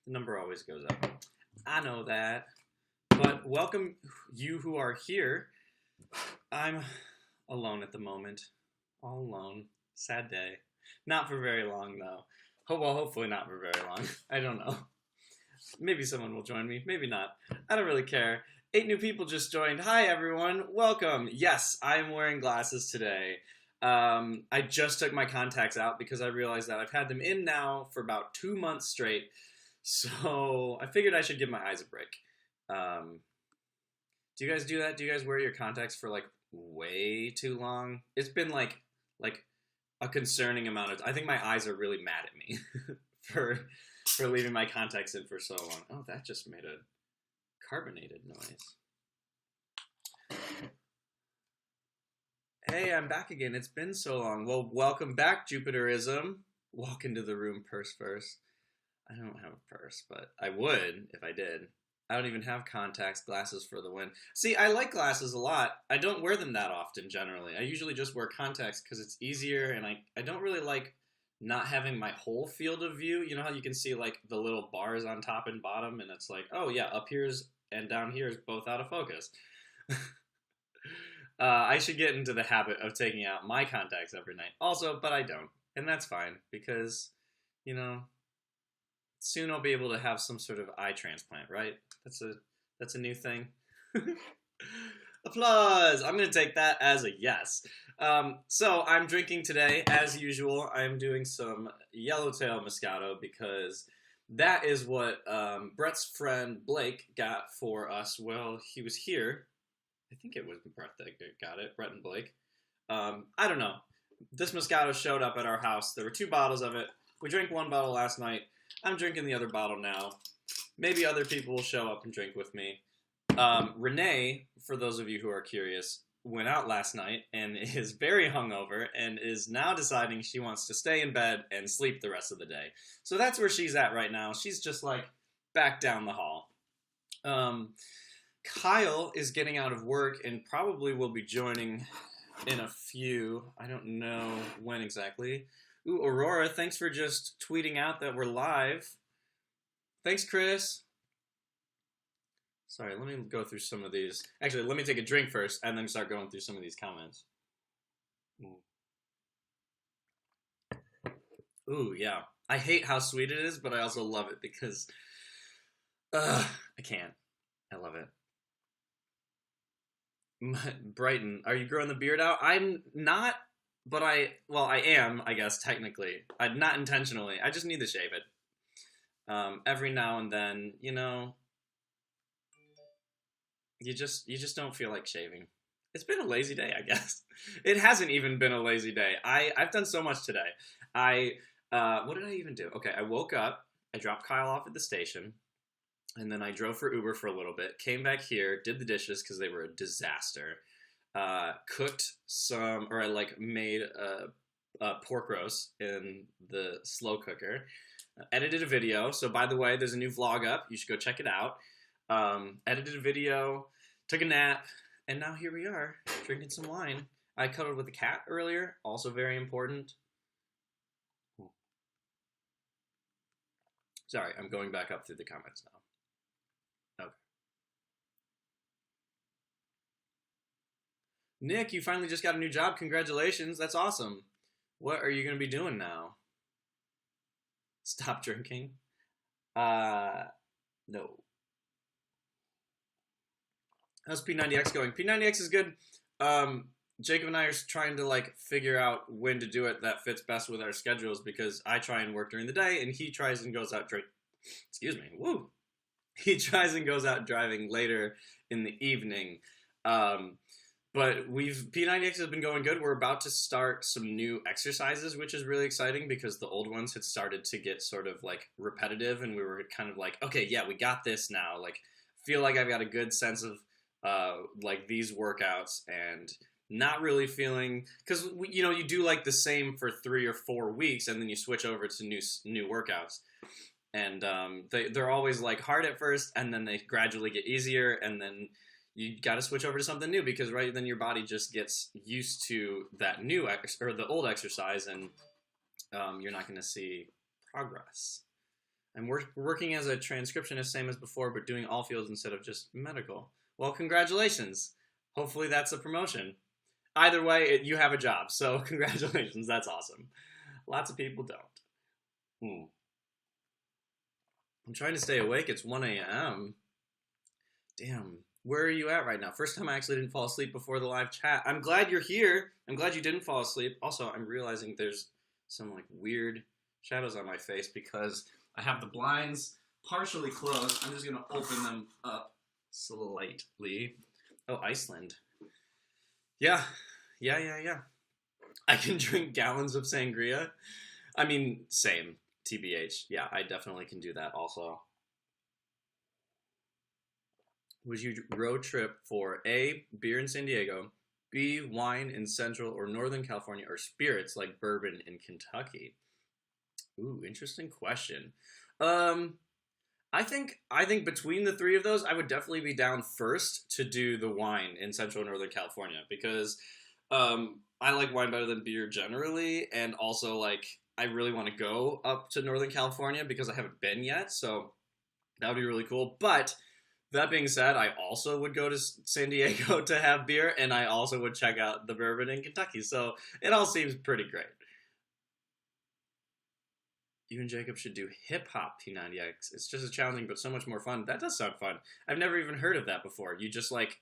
The number always goes up. I know that. But welcome, you who are here. I'm alone at the moment. All alone. Sad day. Not for very long, though. Well, hopefully not for very long. I don't know. Maybe someone will join me. Maybe not. I don't really care. 8 new people just joined. Hi, everyone. Welcome. Yes, I'm wearing glasses today. I just took my contacts out because I realized that I've had them in now for about 2 months straight. So I figured I should give my eyes a break. Do you guys do that? Do you guys wear your contacts for like way too long? It's been like a concerning amount of. I think my eyes are really mad at me for for leaving my contacts in for so long. Oh, that just made a carbonated noise. Hey, I'm back again. It's been so long. Well, welcome back, Jupiterism. Walk into the room, purse first. I don't have a purse, but I would if I did. I don't even have contacts, glasses for the win. See, I like glasses a lot. I don't wear them that often generally. I usually just wear contacts because it's easier, and I don't really like not having my whole field of view. You know how you can see like the little bars on top and bottom, and it's like, oh yeah, up here's and down here is both out of focus. I should get into the habit of taking out my contacts every night. Also, but I don't, and that's fine because, you know, soon I'll be able to have some sort of eye transplant, right? That's a new thing. Applause! I'm gonna take that as a yes. So I'm drinking today, as usual. I'm doing some yellowtail moscato because that is what Brett's friend Blake got for us while he was here. I think it was Brett that got it, Brett and Blake. I don't know. This Moscato showed up at our house. There were 2 bottles of it. We drank 1 bottle last night. I'm drinking the other bottle now. Maybe other people will show up and drink with me. Renee, for those of you who are curious, went out last night and is very hungover and is now deciding she wants to stay in bed and sleep the rest of the day. So that's where she's at right now. She's just like back down the hall. Kyle is getting out of work and probably will be joining in a few. I don't know when exactly. Ooh, Aurora, thanks for just tweeting out that we're live. Thanks, Chris. Sorry, let me go through some of these. Actually, let me take a drink first and then start going through some of these comments. Ooh, yeah. I hate how sweet it is, but I also love it because I can't. I love it. Brighton, are you growing the beard out? I'm not, but I am, I guess, technically. I'm not intentionally. I just need to shave it. Every now and then, you know, you just don't feel like shaving. It's been a lazy day, I guess. It hasn't even been a lazy day. I've done so much today. What did I even do? Okay, I woke up, I dropped Kyle off at the station, and then I drove for Uber for a little bit, came back here, did the dishes because they were a disaster, cooked some, or I like made a pork roast in the slow cooker, edited a video. So by the way, there's a new vlog up. You should go check it out. Edited a video, took a nap, and now here we are, drinking some wine. I cuddled with a cat earlier, also very important. Sorry, I'm going back up through the comments now. Okay. Nick, you finally just got a new job. Congratulations. That's awesome. What are you going to be doing now? Stop drinking? No. How's P90X going? P90X is good. Jacob and I are trying to like figure out when to do it that fits best with our schedules because I try and work during the day and he tries and goes out excuse me. Woo. He tries and goes out driving later in the evening. But P90X has been going good. We're about to start some new exercises, which is really exciting because the old ones had started to get sort of like repetitive and we were kind of like, okay, yeah, we got this now. Like, feel like I've got a good sense of like these workouts and not really feeling, because you know you do like the same for 3 or 4 weeks and then you switch over to new workouts and they're always like hard at first and then they gradually get easier and then you got to switch over to something new because right then your body just gets used to that new or the old exercise and you're not going to see progress. I'm working as a transcriptionist, same as before, but doing all fields instead of just medical. Well, congratulations. Hopefully that's a promotion. Either way, you have a job, so congratulations. That's awesome. Lots of people don't. Hmm. I'm trying to stay awake. It's 1 a.m. Damn. Where are you at right now? First time I actually didn't fall asleep before the live chat. I'm glad you're here. I'm glad you didn't fall asleep. Also, I'm realizing there's some like weird shadows on my face because I have the blinds partially closed. I'm just going to open them up slightly. Oh, Iceland. Yeah. I can drink gallons of sangria. I mean, same. TBH. Yeah, I definitely can do that also. Would you road trip for A, beer in San Diego, B, wine in Central or Northern California, or spirits like bourbon in Kentucky? Ooh, interesting question. I think between the three of those, I would definitely be down first to do the wine in Central and Northern California because I like wine better than beer generally, and also like I really want to go up to Northern California because I haven't been yet, so that would be really cool. But that being said, I also would go to San Diego to have beer, and I also would check out the bourbon in Kentucky. So it all seems pretty great. You and Jacob should do hip hop P90X. It's just as challenging, but so much more fun. That does sound fun. I've never even heard of that before. You just like,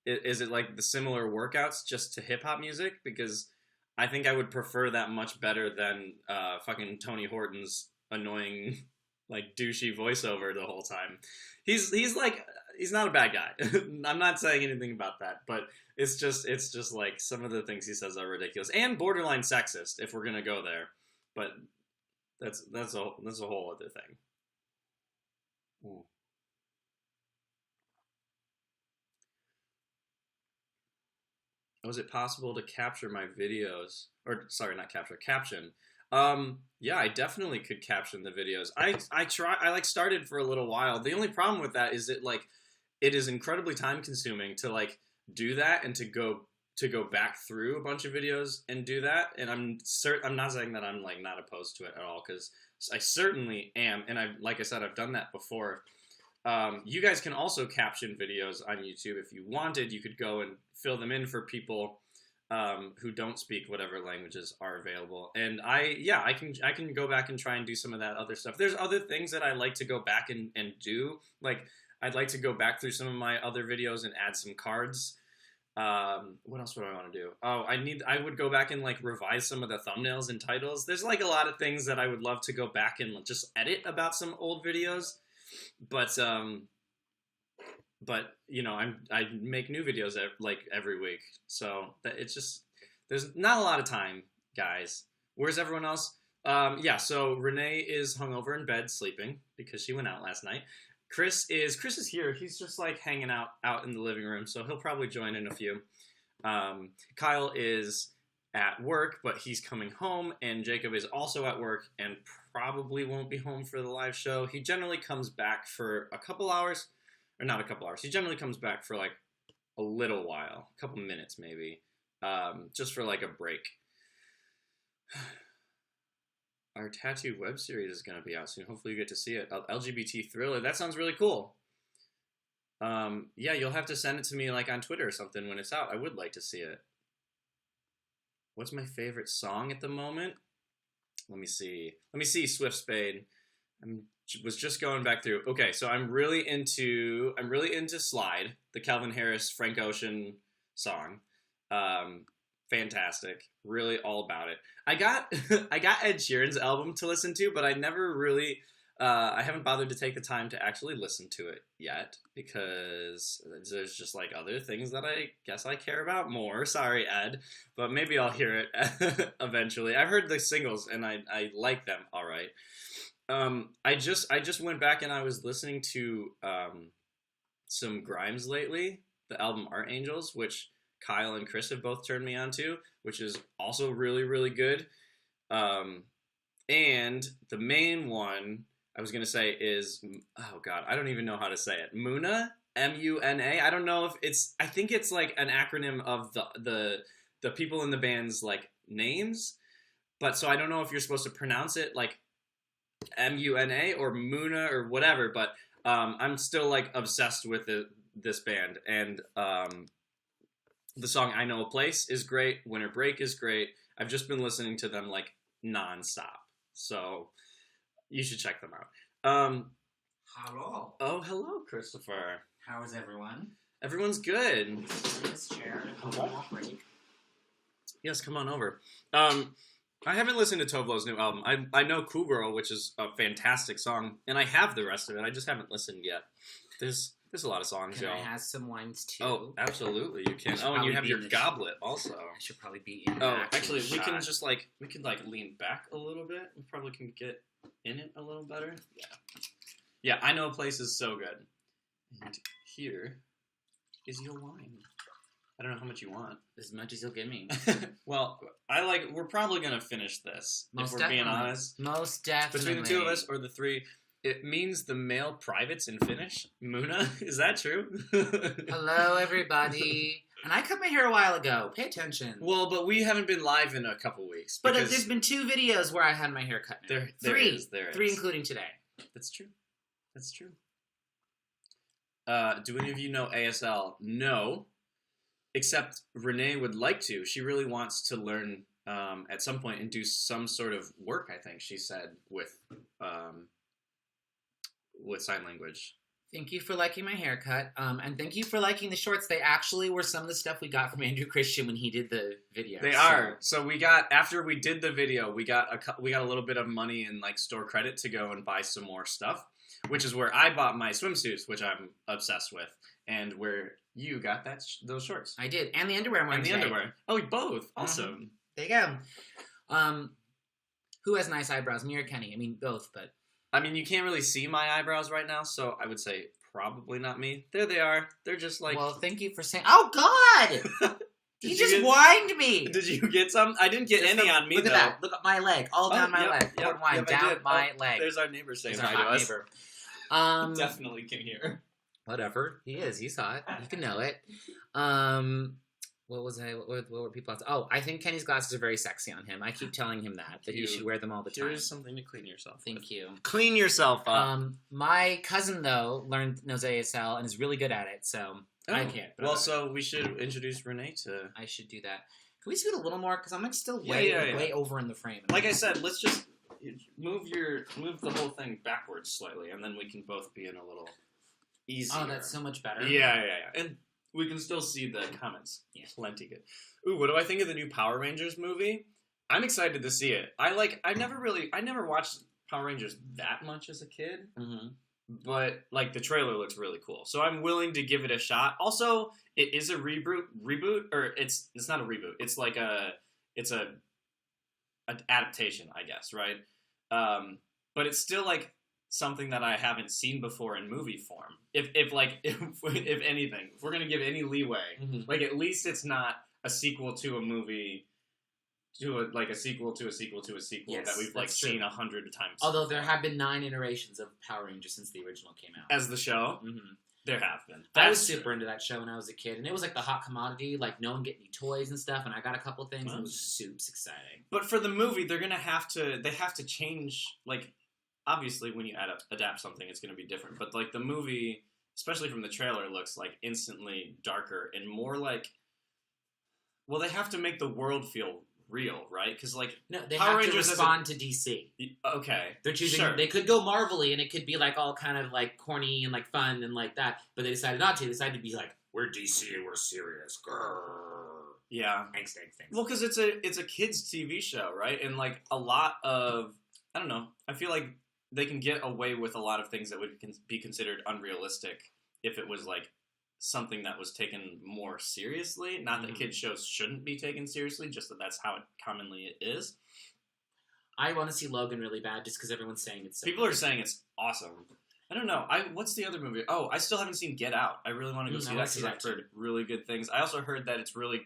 is it like the similar workouts just to hip hop music? Because I think I would prefer that much better than fucking Tony Horton's annoying, like douchey voiceover the whole time. He's like he's not a bad guy. I'm not saying anything about that, but it's just like some of the things he says are ridiculous and borderline sexist if we're gonna go there. But that's a whole other thing. Ooh. Was it possible to capture my videos? Or sorry, not capture, caption. Yeah, I definitely could caption the videos. I like started for a little while. The only problem with that is it is incredibly time consuming to like do that and to go back through a bunch of videos and do that. And I'm not saying that I'm like not opposed to it at all because I certainly am. And like I said, I've done that before. You guys can also caption videos on YouTube if you wanted. You could go and fill them in for people who don't speak whatever languages are available. And I can go back and try and do some of that other stuff. There's other things that I like to go back and do. Like I'd like to go back through some of my other videos and add some cards. What else would I want to do? Oh, I would go back and like revise some of the thumbnails and titles. There's like a lot of things that I would love to go back and just edit about some old videos. But you know, I make new videos like every week, so that it's just there's not a lot of time, guys. Where's everyone else? Yeah, so Renee is hungover in bed sleeping because she went out last night. Chris is here. He's just like hanging out in the living room, so he'll probably join in a few. Kyle is at work, but he's coming home, and Jacob is also at work and probably won't be home for the live show. He generally comes back for a couple hours, or not a couple hours. He generally comes back for like a little while, a couple minutes maybe, just for like a break. Our tattoo web series is going to be out soon. Hopefully you get to see it. LGBT thriller. That sounds really cool. Yeah, you'll have to send it to me like on Twitter or something when it's out. I would like to see it. What's my favorite song at the moment? Let me see, Swift Spade. Was just going back through. Okay, so I'm really into Slide, the Calvin Harris Frank Ocean song. Fantastic. Really all about it. I got Ed Sheeran's album to listen to, but I never really I haven't bothered to take the time to actually listen to it yet because there's just like other things that I guess I care about more. Sorry, Ed, but maybe I'll hear it eventually. I've heard the singles and I like them all right. I just went back and I was listening to some Grimes lately, the album Art Angels, which Kyle and Chris have both turned me on to, which is also really, really good. And the main one I was going to say is, oh God, I don't even know how to say it. Muna, M-U-N-A. I don't know if I think it's like an acronym of the people in the band's like names, but so I don't know if you're supposed to pronounce it like Muna or Muna or whatever, but I'm still like obsessed with this band, and the song "I Know a Place" is great. "Winter Break" is great. I've just been listening to them like nonstop, so you should check them out. Hello. Oh, hello, Christopher. How is everyone? Everyone's good. In this chair. Break. Yes, come on over. I haven't listened to Tovlo's new album. I know Cool Girl, which is a fantastic song, and I have the rest of it. I just haven't listened yet. There's a lot of songs, y'all. Can I have some wines too? Oh, absolutely, you can. Oh, and you have your goblet also. I should probably be in. Oh, actually, we can just lean back a little bit. We probably can get in it a little better. Yeah. Yeah, I Know a Place is so good. And here is your wine. I don't know how much you want. As much as you'll give me. Well, we're probably going to finish this, Most if we're being honest. Most definitely. Between the two of us, or the three, it means the male privates in Finnish. Muna, is that true? Hello, everybody. And I cut my hair a while ago. Pay attention. Well, but we haven't been live in a couple weeks. But there's been 2 videos where I had my hair cut now. Three, 3 including today. That's true. That's true. Do any of you know ASL? No. Except Renee would like to. She really wants to learn at some point and do some sort of work, I think she said, with sign language. Thank you for liking my haircut. And thank you for liking the shorts. They actually were some of the stuff we got from Andrew Christian when he did the video. They are. So we got, after we did the video, we got a little bit of money and like store credit to go and buy some more stuff, which is where I bought my swimsuits, which I'm obsessed with, and where you got those shorts. I did. And the underwear I'm wearing today. Underwear. Oh, both. Awesome. There you go. Who has nice eyebrows, me or Kenny? I mean, both, but... I mean, you can't really see my eyebrows right now, so I would say probably not me. There they are. They're just like... Well, thank you for saying... Oh, God! You just whined me! Did you get some? I didn't get any on me, look though. Look at that. Look at my leg. All down my leg. Yep, wine down my leg. There's our neighbor saying hi to us. Definitely can hear. Whatever. He is. He's hot. You can know it. What were people asking? Oh, I think Kenny's glasses are very sexy on him. I keep telling him that you should wear them all the time. Here's something to clean yourself Thank with. you. Clean yourself up. My cousin, though, knows ASL and is really good at it, so I can't. Well, so we should introduce Renee to... I should do that. Can we scoot a little more? Because I'm like still way over in the frame. Like I said, let's just move the whole thing backwards slightly, and then we can both be in a little easier. Oh, that's so much better. Yeah. And we can still see the comments. Yeah. Plenty good. Ooh, what do I think of the new Power Rangers movie? I'm excited to see it. I never watched Power Rangers that much as a kid. Mm-hmm. But like the trailer looks really cool, so I'm willing to give it a shot. Also, it is a reboot, or it's not a reboot. It's like an adaptation, I guess, right? But it's still like something that I haven't seen before in movie form. If anything, if we're gonna give any leeway, like at least it's not a sequel to a movie. A sequel to a sequel to a sequel that we've seen 100 times. Although there have been 9 iterations of Power Rangers since the original came out. As the show? Mm-hmm. There have been. I was super into that show when I was a kid, and it was like the hot commodity, like no one get any toys and stuff, and I got a couple things, and it was super exciting. But for the movie, they have to change, like, obviously when you adapt something, it's going to be different, but like the movie, especially from the trailer, looks like instantly darker and more like, well, they have to make the world feel real, right? Because no, they have to respond to DC. Okay, they're choosing. Sure. They could go Marvel-y, and it could be like all kind of like corny and like fun and like that. But they decided not to. They decided to be like, we're DC and we're serious. Grrr. Yeah, thanks. Well, because it's a kids TV show, right? And like a lot of, I don't know. I feel like they can get away with a lot of things that would be considered unrealistic if it was like something that was taken more seriously. Not that kids shows shouldn't be taken seriously, just that that's how it commonly is. I want to see Logan really bad just because everyone's saying it's so People are saying it's awesome. I don't know. What's the other movie? Oh, I still haven't seen Get Out. I really want to go see that because I've heard really good things. I also heard that it's really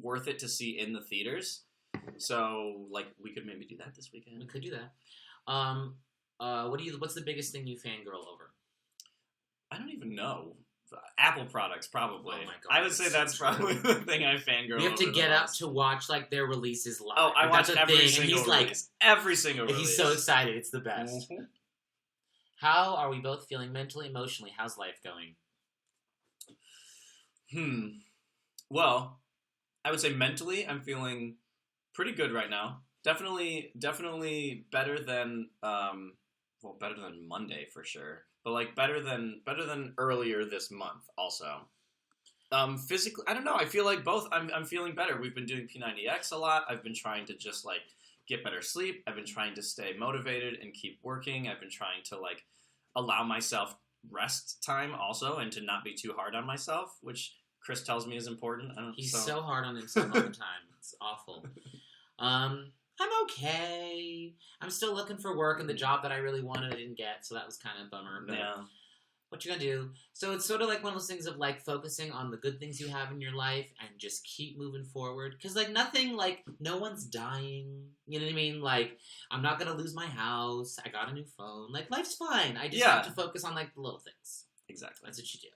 worth it to see in the theaters. So, like, we could maybe do that this weekend. We could do that. What's the biggest thing you fangirl over? I don't even know. Apple products, probably. Oh my God, I would say that's probably the thing I fangirl. You have to over get the up most. to watch like their releases live. Oh, I Like, watch that's a every thing, single and he's release. Every single like, release. he's so excited. It's the best. Mm-hmm. How are we both feeling mentally, emotionally? How's life going? Well, I would say mentally, I'm feeling pretty good right now. Definitely better than better than Monday for sure. But like better than earlier this month also. Physically, I don't know. I feel like both. I'm feeling better. We've been doing P90X a lot. I've been trying to just like get better sleep. I've been trying to stay motivated and keep working. I've been trying to like allow myself rest time also and to not be too hard on myself, which Chris tells me is important. He's so hard on himself all the time. It's awful. I'm okay. I'm still looking for work, and the job that I really wanted I didn't get, so that was kind of a bummer. But Yeah. what you gonna do? So it's sort of like one of those things of like focusing on the good things you have in your life and just keep moving forward. Because like nothing, like no one's dying. You know what I mean? Like I'm not gonna lose my house. I got a new phone. Like life's fine. I just have to focus on like the little things. Exactly. That's what you do.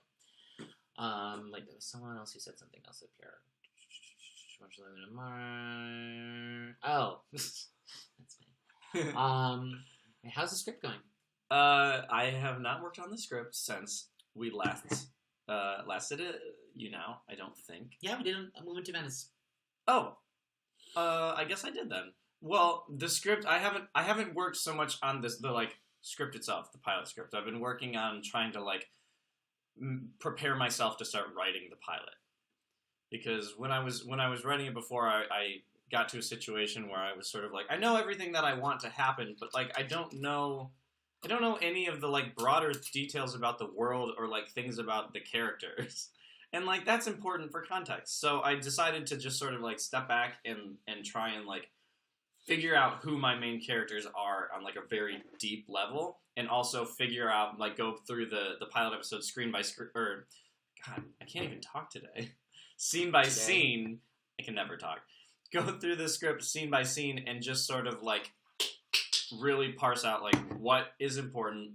Like there was someone else who said something else up here. Oh, that's funny. How's the script going? I have not worked on the script since we last did it. I don't think. Yeah, we did. We went to Venice. Oh, I guess I did then. Well, the script I haven't worked so much on the like script itself, the pilot script. I've been working on trying to like prepare myself to start writing the pilot. Because when I was writing it before, I got to a situation where I was sort of like, I know everything that I want to happen, but like I don't know any of the like broader details about the world or like things about the characters. And like that's important for context. So I decided to just sort of like step back and try and like figure out who my main characters are on like a very deep level, and also figure out like go through the pilot episode screen by screen, or God, I can't even talk today. Scene by scene, I can never talk. Go through the script scene by scene and just sort of like really parse out like what is important,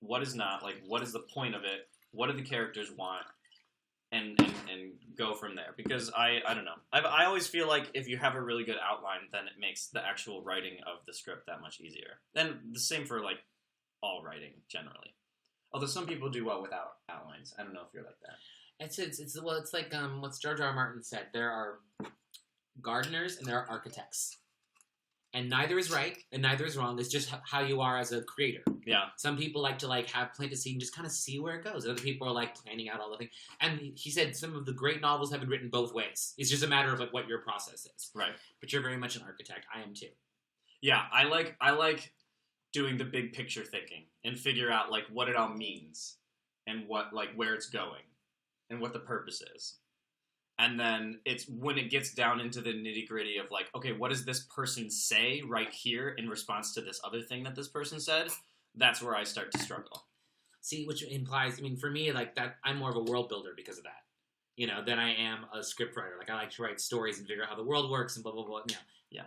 what is not, like what is the point of it, what do the characters want, and go from there. Because I don't know. I always feel like if you have a really good outline, then it makes the actual writing of the script that much easier. And the same for like all writing generally. Although some people do well without outlines. I don't know if you're like that. It's like what George R. R. Martin said. There are gardeners and there are architects, and neither is right and neither is wrong. It's just how you are as a creator. Yeah. Some people like to like plant a seed and just kind of see where it goes. Other people are like planning out all the things. And he said some of the great novels have been written both ways. It's just a matter of like what your process is. Right. But you're very much an architect. I am too. Yeah, I like doing the big picture thinking and figure out like what it all means and what like where it's going and what the purpose is. And then it's when it gets down into the nitty-gritty of like, okay, what does this person say right here in response to this other thing that this person said? That's where I start to struggle. See, which implies, I mean, for me, like that, I'm more of a world builder because of that, than I am a script writer. Like I like to write stories and figure out how the world works and blah, blah, blah. Yeah.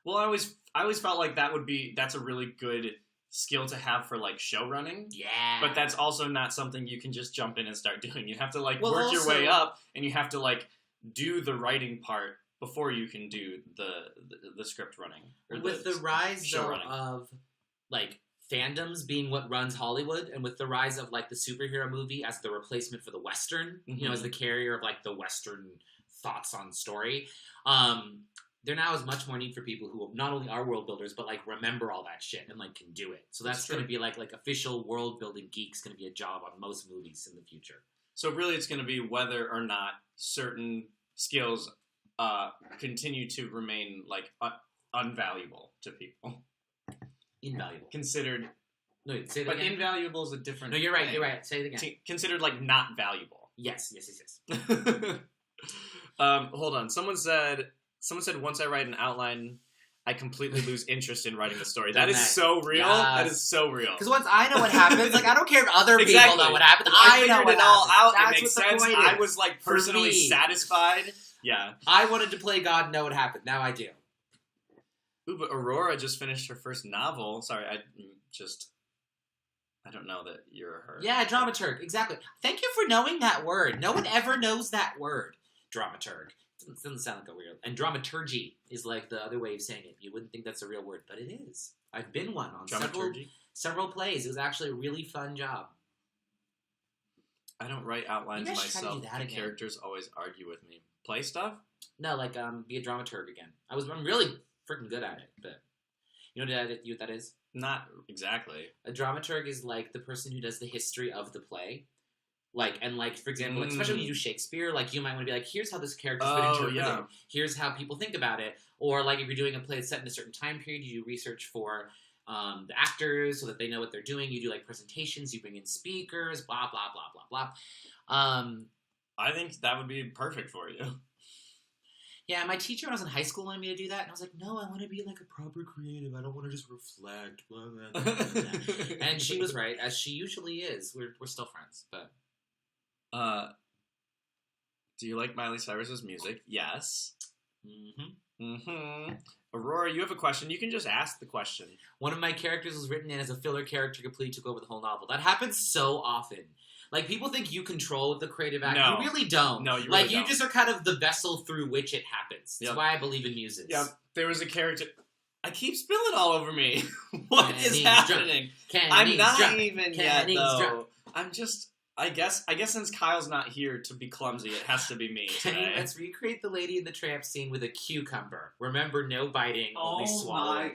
Well, I always felt like that's a really good skill to have for like show running. Yeah. But that's also not something you can just jump in and start doing. You have to like Well, work also, your way up, and you have to like do the writing part before you can do the script running. With the rise though, running. of like fandoms being what runs Hollywood, and with the rise of like the superhero movie as the replacement for the Western, as the carrier of like the Western thoughts on story, there now is much more need for people who not only are world builders, but like remember all that shit and like can do it. So that's going to be like official world building geeks going to be a job on most movies in the future. So really it's going to be whether or not certain skills continue to remain like unvaluable to people. Invaluable. Considered. No, say it but again. invaluable is a different No, you're right. thing. You're right. Say it again. Considered like not valuable. Yes. Hold on. Someone said once I write an outline, I completely lose interest in writing the story. That is so real. Yes. That is so real. Because once I know what happens, like I don't care if other people know what happens. I know figured what it all happens. out. That's it makes what sense. the point is. I was like personally satisfied. Yeah. I wanted to play God and know what happened. Now I do. Ooh, but Aurora just finished her first novel. Sorry, I just I don't know that you're a her. Yeah, dramaturg. Exactly. Thank you for knowing that word. No one ever knows that word. Dramaturg. It doesn't sound like a real... And dramaturgy is like the other way of saying it. You wouldn't think that's a real word, but it is. I've been one on several plays. It was actually a really fun job. I don't write outlines Maybe I should try to myself. do that The again. characters always argue with me. Play stuff? No, like be a dramaturg again. I'm really freaking good at it, but you know what that is? Not exactly. A dramaturg is like the person who does the history of the play. Like, for example, like, especially when you do Shakespeare, like, you might want to be like, here's how this character's been interpreted. Yeah. Here's how people think about it. Or, like, if you're doing a play that's set in a certain time period, you do research for the actors so that they know what they're doing. You do, like, presentations. You bring in speakers, blah, blah, blah, blah, blah. I think that would be perfect for you. Yeah, my teacher when I was in high school wanted me to do that, and I was like, no, I want to be, like, a proper creative. I don't want to just reflect. Blah, blah, blah, blah. And she was right, as she usually is. We're still friends, but... do you like Miley Cyrus's music? Yes. Mm-hmm. Mm-hmm. Aurora, you have a question. You can just ask the question. One of my characters was written in as a filler character, completely took over the whole novel. That happens so often. Like, people think you control the creative act. No. You really don't. No, you really like, don't. you just are kind of the vessel through which it happens. That's why I believe in muses. Yeah, there was a character... I keep spilling all over me. What is happening? I'm not even yet, though. I'm just... I guess since Kyle's not here to be clumsy, it has to be me today. Let's recreate the Lady and the Tramp scene with a cucumber. Remember, no biting, only swallowing.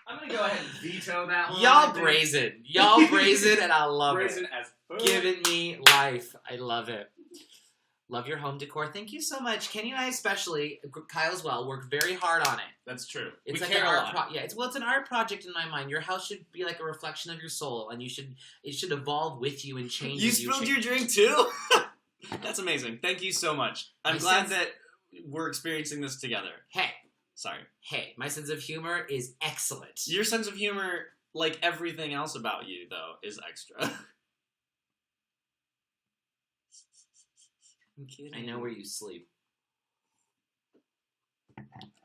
I'm gonna go ahead and veto that one. Y'all brazen, and I love brazen it. As fuck. Giving me life. I love it. Love your home decor. Thank you so much. Kenny and I especially, Kyle as well, worked very hard on it. That's true. It's we like care an a art lot. it's an art project in my mind. Your house should be like a reflection of your soul, and it should evolve with you and change. You spilled your drink too? That's amazing. Thank you so much. I'm glad that we're experiencing this together. Hey, my sense of humor is excellent. Your sense of humor, like everything else about you, though, is extra. I'm kidding. I know where you sleep.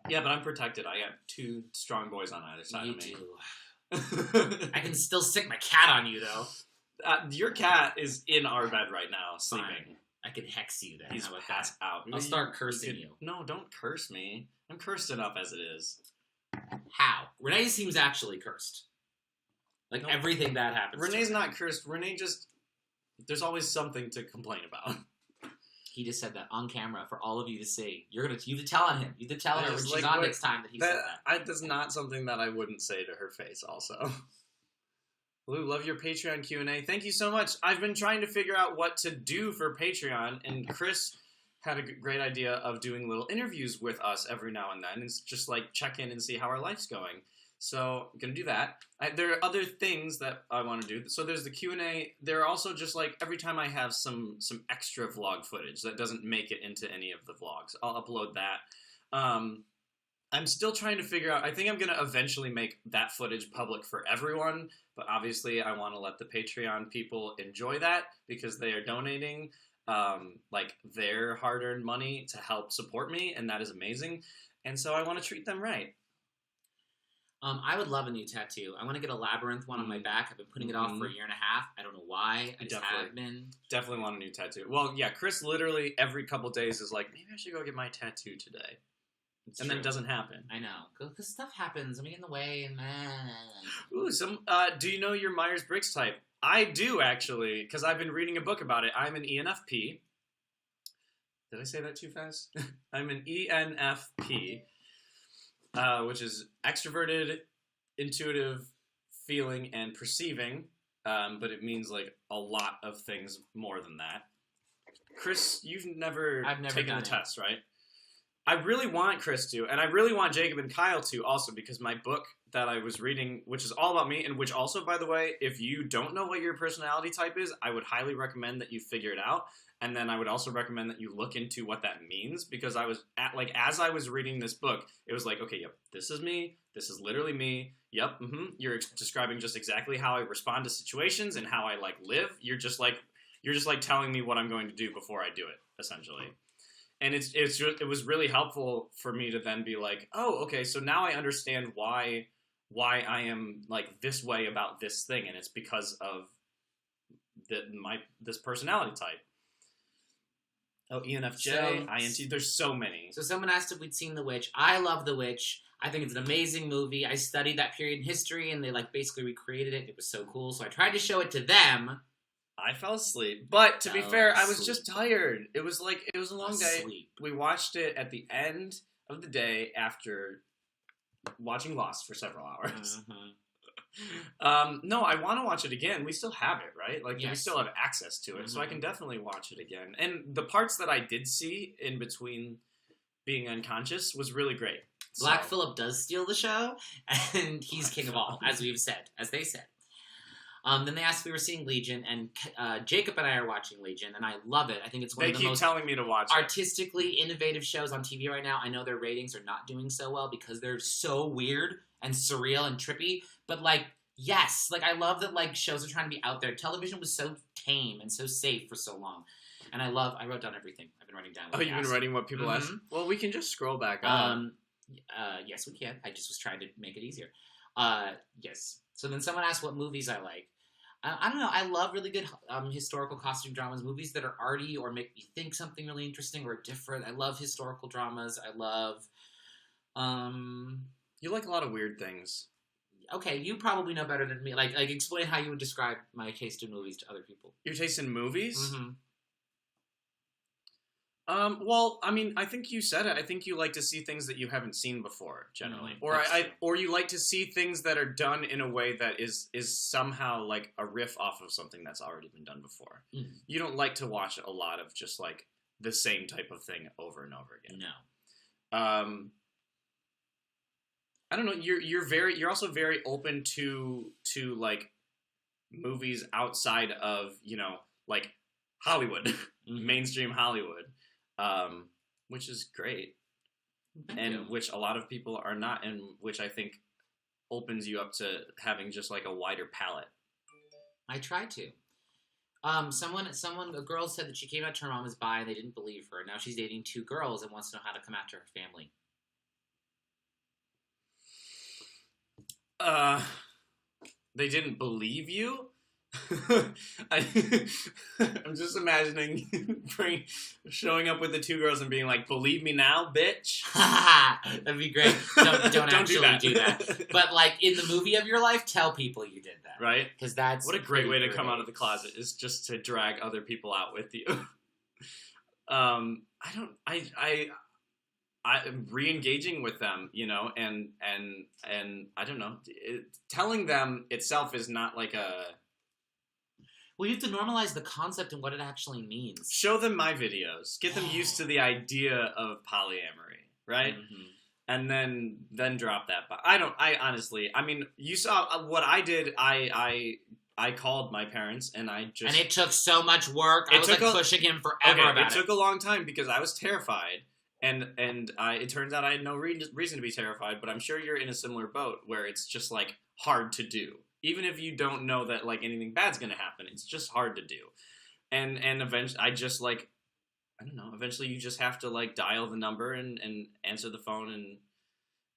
Yeah, but I'm protected. I got two strong boys on either side of me. You do. I can still stick my cat on you, though. Your cat is in our bed right now, sleeping. Fine. I can hex you then. He's passed out. I'll start cursing you. No, don't curse me. I'm cursed enough as it is. How? Renee seems actually cursed. Like, everything bad happens. Renee's not cursed. Renee just... There's always something to complain about. He just said that on camera for all of you to see. You have to tell on him. You have to tell her when she's on next time that he said that. That's not something that I wouldn't say to her face, also. Lou, love your Patreon Q&A. Thank you so much. I've been trying to figure out what to do for Patreon, and Chris had a great idea of doing little interviews with us every now and then. It's just like check in and see how our life's going. So I'm going to do that. There are other things that I want to do. So there's the Q&A. There are also just like every time I have some extra vlog footage that doesn't make it into any of the vlogs, I'll upload that. I'm still trying to figure out, I think I'm going to eventually make that footage public for everyone, but obviously I want to let the Patreon people enjoy that because they are donating like their hard-earned money to help support me, and that is amazing. And so I want to treat them right. I would love a new tattoo. I want to get a labyrinth one on my back. I've been putting it off for a year and a half. I don't know why. I just have been. Definitely want a new tattoo. Well, yeah, Chris literally every couple days is like, maybe I should go get my tattoo today. Then it doesn't happen. I know. Because stuff happens. I'm in the way. And Ooh, do you know your Myers-Briggs type? I do, actually, because I've been reading a book about it. I'm an ENFP. Did I say that too fast? I'm an ENFP. Which is extroverted, intuitive, feeling, and perceiving, but it means like a lot of things more than that. Chris, I've never taken the test, right? I really want Chris to, and I really want Jacob and Kyle to also, because my book that I was reading, which is all about me, and which also, by the way, if you don't know what your personality type is, I would highly recommend that you figure it out. And then I would also recommend that you look into what that means, because I was as I was reading this book, it was like, okay, yep, this is me. This is literally me. Yep, You're describing just exactly how I respond to situations and how I live. You're just like telling me what I'm going to do before I do it, essentially. And it was really helpful for me to then be like, oh, okay, so now I understand why why I am like this way about this thing, and it's because of this personality type. Oh, ENFJ, INT. There's so many. So someone asked if we'd seen The Witch. I love The Witch. I think it's an amazing movie. I studied that period in history, and they like basically recreated it. It was so cool. So I tried to show it to them. I fell asleep. But to be fair, I was just tired. It was a long day. We watched it at the end of the day after watching Lost for several hours. No, I want to watch it again. We still have it, right? Like, we still have access to it, so I can definitely watch it again. And the parts that I did see in between being unconscious was really great. Black Phillip does steal the show, and he's king of all, as they said. Then they asked if we were seeing Legion, and Jacob and I are watching Legion, and I love it. I think it's one of the most telling me to watch artistically innovative shows on TV right now. I know their ratings are not doing so well because they're so weird and surreal and trippy, but like, yes, like I love that like shows are trying to be out there. Television was so tame and so safe for so long. And I wrote down everything. I've been writing down. You've been writing what people ask? Well, we can just scroll back up. Yes, we can. I just was trying to make it easier. Yes. So then someone asked what movies I like. I don't know. I love really good historical costume dramas, movies that are arty or make me think something really interesting or different. I love historical dramas. I love... You like a lot of weird things. Okay, you probably know better than me. Like explain how you would describe my taste in movies to other people. Your taste in movies? Well, I mean, I think you said it. I think you like to see things that you haven't seen before, generally, or you like to see things that are done in a way that is somehow like a riff off of something that's already been done before. You don't like to watch a lot of just like the same type of thing over and over again. No. I don't know. You're also very open to like movies outside of, you know, like Hollywood, mainstream Hollywood. Which is great, which a lot of people are not, and which I think opens you up to having just like a wider palette. I try to. A girl said that she came out to her mom as bi and they didn't believe her. Now she's dating 2 girls and wants to know how to come out to her family. They didn't believe you? I'm just imagining showing up with the 2 girls and being like, "Believe me now, bitch." That'd be great. Don't actually do that. But like in the movie of your life, tell people you did that, right? Because that's what a great way to come out of the closet is just to drag other people out with you. I'm re-engaging with them, you know, and I don't know. Telling them itself is not like a. Well, you have to normalize the concept and what it actually means. Show them my videos. Get them used to the idea of polyamory, right? And then drop that. But I honestly, I mean, you saw what I did. I called my parents and I just... And it took so much work. I was like pushing him forever about it. It took a long time because I was terrified. And it turns out I had no reason to be terrified, but I'm sure you're in a similar boat where it's just like hard to do. Even if you don't know that like anything bad's gonna happen, it's just hard to do. And eventually, eventually you just have to like dial the number and answer the phone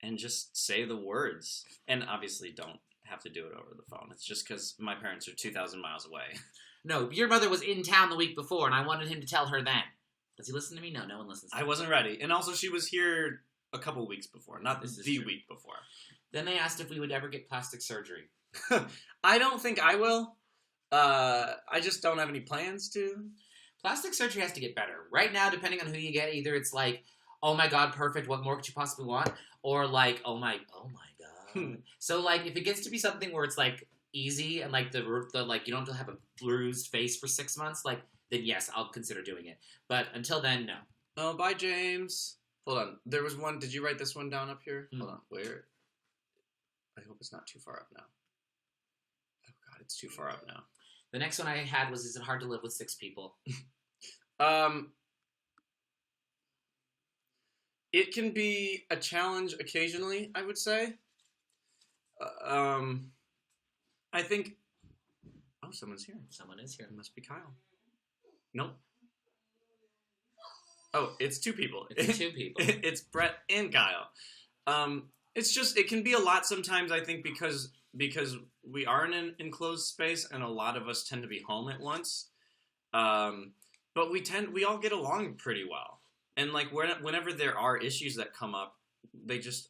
and just say the words. And obviously don't have to do it over the phone. It's just because my parents are 2,000 miles away. No, your mother was in town the week before, and I wanted him to tell her then. Does he listen to me? No, no one listens to me. I wasn't ready. And also she was here a couple weeks before, not the week before. Then they asked if we would ever get plastic surgery. I don't think I will. I just don't have any plans to. Plastic surgery has to get better. Right now, depending on who you get, either it's like, oh my god, perfect, what more could you possibly want? Or like, oh my god. So like, if it gets to be something where it's like easy and like the like you don't have to have a bruised face for 6 months, like then yes, I'll consider doing it. But until then, no. Oh, bye, James. Hold on. There was one. Did you write this one down up here? Hold on. Where? I hope it's not too far up now. Oh, God, it's too far up now. The next one I had was, is it hard to live with 6 people? It can be a challenge occasionally, I would say. I think... Oh, someone's here. Someone is here. It must be Kyle. Nope. Oh, it's 2 people. It's 2 people. It's Brett and Kyle. It's just, it can be a lot sometimes, I think, because we are in an enclosed space and a lot of us tend to be home at once. But we all get along pretty well. And like whenever there are issues that come up,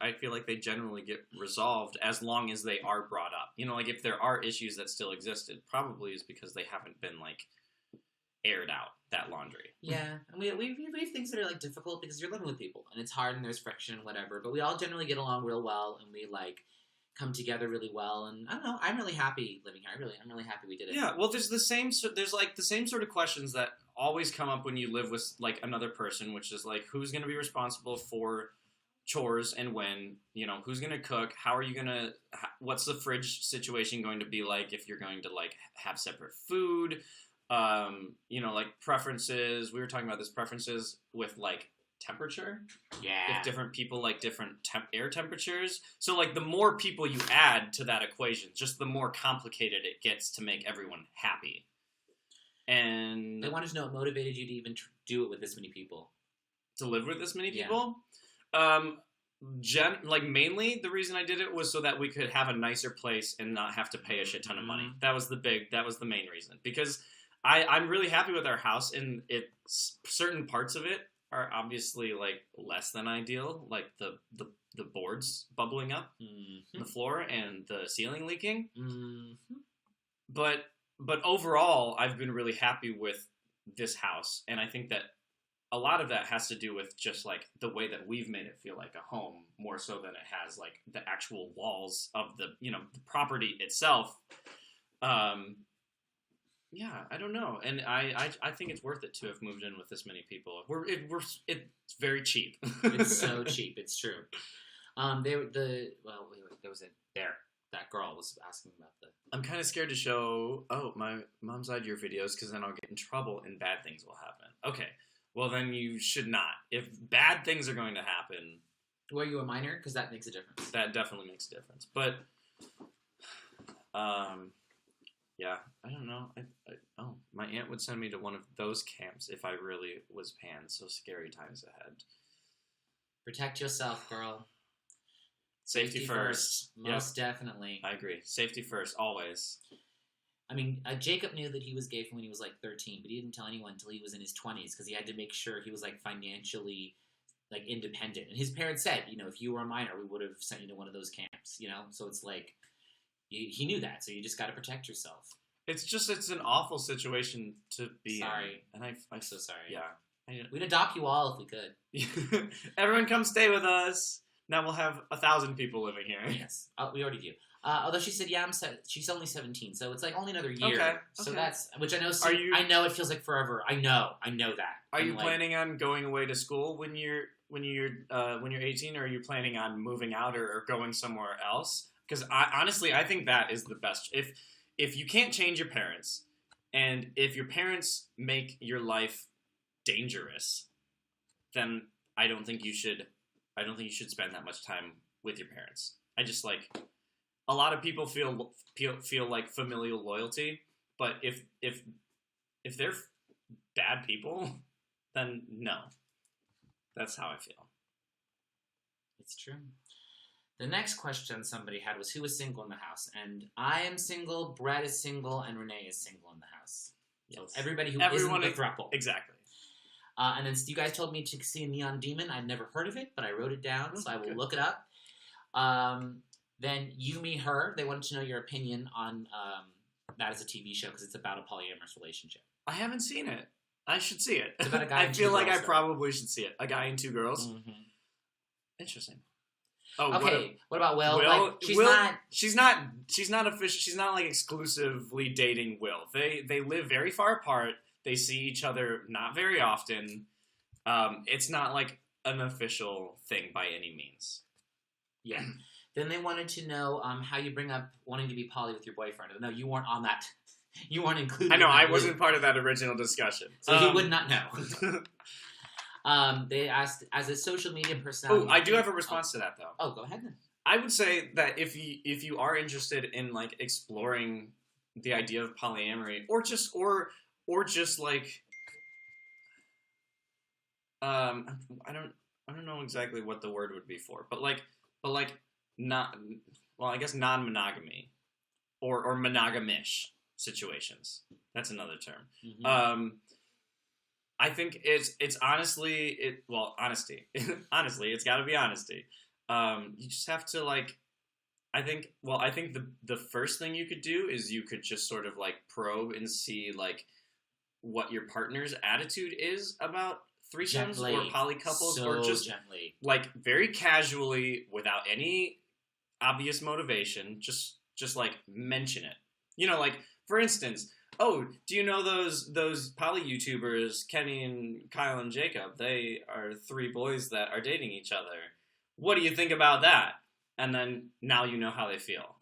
I feel like they generally get resolved as long as they are brought up. You know, like if there are issues that still existed, probably is because they haven't been like aired out, that laundry. Yeah, and we have things that are like difficult because you're living with people and it's hard and there's friction and whatever. But we all generally get along real well and we like come together really well. And I don't know, I'm really happy living here. I'm really happy we did it. Yeah, well, there's like the same sort of questions that always come up when you live with like another person, which is like who's going to be responsible for chores and when, you know, who's going to cook, how are you going to, what's the fridge situation going to be like if you're going to like have separate food, you know, like preferences. We were talking about this, preferences with like temperature. Yeah. If different people like different air temperatures. So like the more people you add to that equation, just the more complicated it gets to make everyone happy. And I wanted to know what motivated you to even do it with this many people. To live with this many people? Like mainly the reason I did it was so that we could have a nicer place and not have to pay a shit ton of money. That was the main reason. Because I'm really happy with our house, and certain parts of it are obviously like less than ideal, like the boards bubbling up, the floor, and the ceiling leaking. But overall, I've been really happy with this house, and I think that a lot of that has to do with just like the way that we've made it feel like a home, more so than it has like the actual walls of the, you know, the property itself. Yeah, I don't know, and I think it's worth it to have moved in with this many people. It's very cheap. It's so cheap. It's true. There was that girl was asking about the. I'm kind of scared to show. Oh, my mom's side your videos because then I'll get in trouble and bad things will happen. Okay, well then you should not. If bad things are going to happen. Were you a minor? Because that makes a difference. That definitely makes a difference. But, yeah, I don't know. My aunt would send me to one of those camps if I really was panned. So scary times ahead. Protect yourself, girl. Safety first. Most definitely. I agree. Safety first, always. I mean, Jacob knew that he was gay from when he was like 13, but he didn't tell anyone until he was in his 20s because he had to make sure he was like financially like independent. And his parents said, you know, if you were a minor, we would have sent you to one of those camps, you know? So it's like, he knew that, so you just got to protect yourself. It's an awful situation to be sorry. in. And I'm so sorry. Yeah. We'd adopt you all if we could. Everyone come stay with us. Now we'll have 1,000 people living here. Yes. We already do. Although she said, she's only 17, so it's like only another year. Okay. So that's, which I know, I know it feels like forever. I know that. Are you planning on going away to school when you're 18, or are you planning on moving out or going somewhere else? Because honestly, I think that is the best. If you can't change your parents, and if your parents make your life dangerous, then I don't think you should spend that much time with your parents. I just like, a lot of people feel like familial loyalty, but if they're bad people, then no. That's how I feel. It's true. The next question somebody had was, who is single in the house? And I am single, Brett is single, and Renee is single in the house. So yes. Everyone isn't the throuple. Exactly. And then you guys told me to see Neon Demon. I've never heard of it, but I wrote it down, so I will look it up. Then You, Me, Her. They wanted to know your opinion on that as a TV show because it's about a polyamorous relationship. I haven't seen it. I should see it. It's about a guy I feel like I probably should see it. A guy and two girls. Mm-hmm. Interesting. Oh, okay. What about Will? Will? Like, she's not official. She's not like exclusively dating Will. They live very far apart. They see each other not very often. It's not like an official thing by any means. Yeah. Then they wanted to know how you bring up wanting to be poly with your boyfriend. No, you weren't on that. You weren't included. I know. I group. wasn't part of that original discussion. So he would not know. They asked, as a social media personality... Oh, I do have a response to that, though. Oh, go ahead then. I would say that if you are interested in like exploring the idea of polyamory, or just like, I don't know exactly what the word would be for, but like not, well, I guess non-monogamy or monogamish situations. That's another term. Mm-hmm. I think it's honestly honesty. Honestly, it's got to be honesty. You just have to like. I think the first thing you could do is you could just sort of like probe and see like what your partner's attitude is about threesomes Gently. or poly couples, So or just gently. like very casually without any obvious motivation, just like mention it. You know, like for instance, oh, do you know those poly YouTubers, Kenny and Kyle and Jacob? They are three boys that are dating each other. What do you think about that? And then now you know how they feel.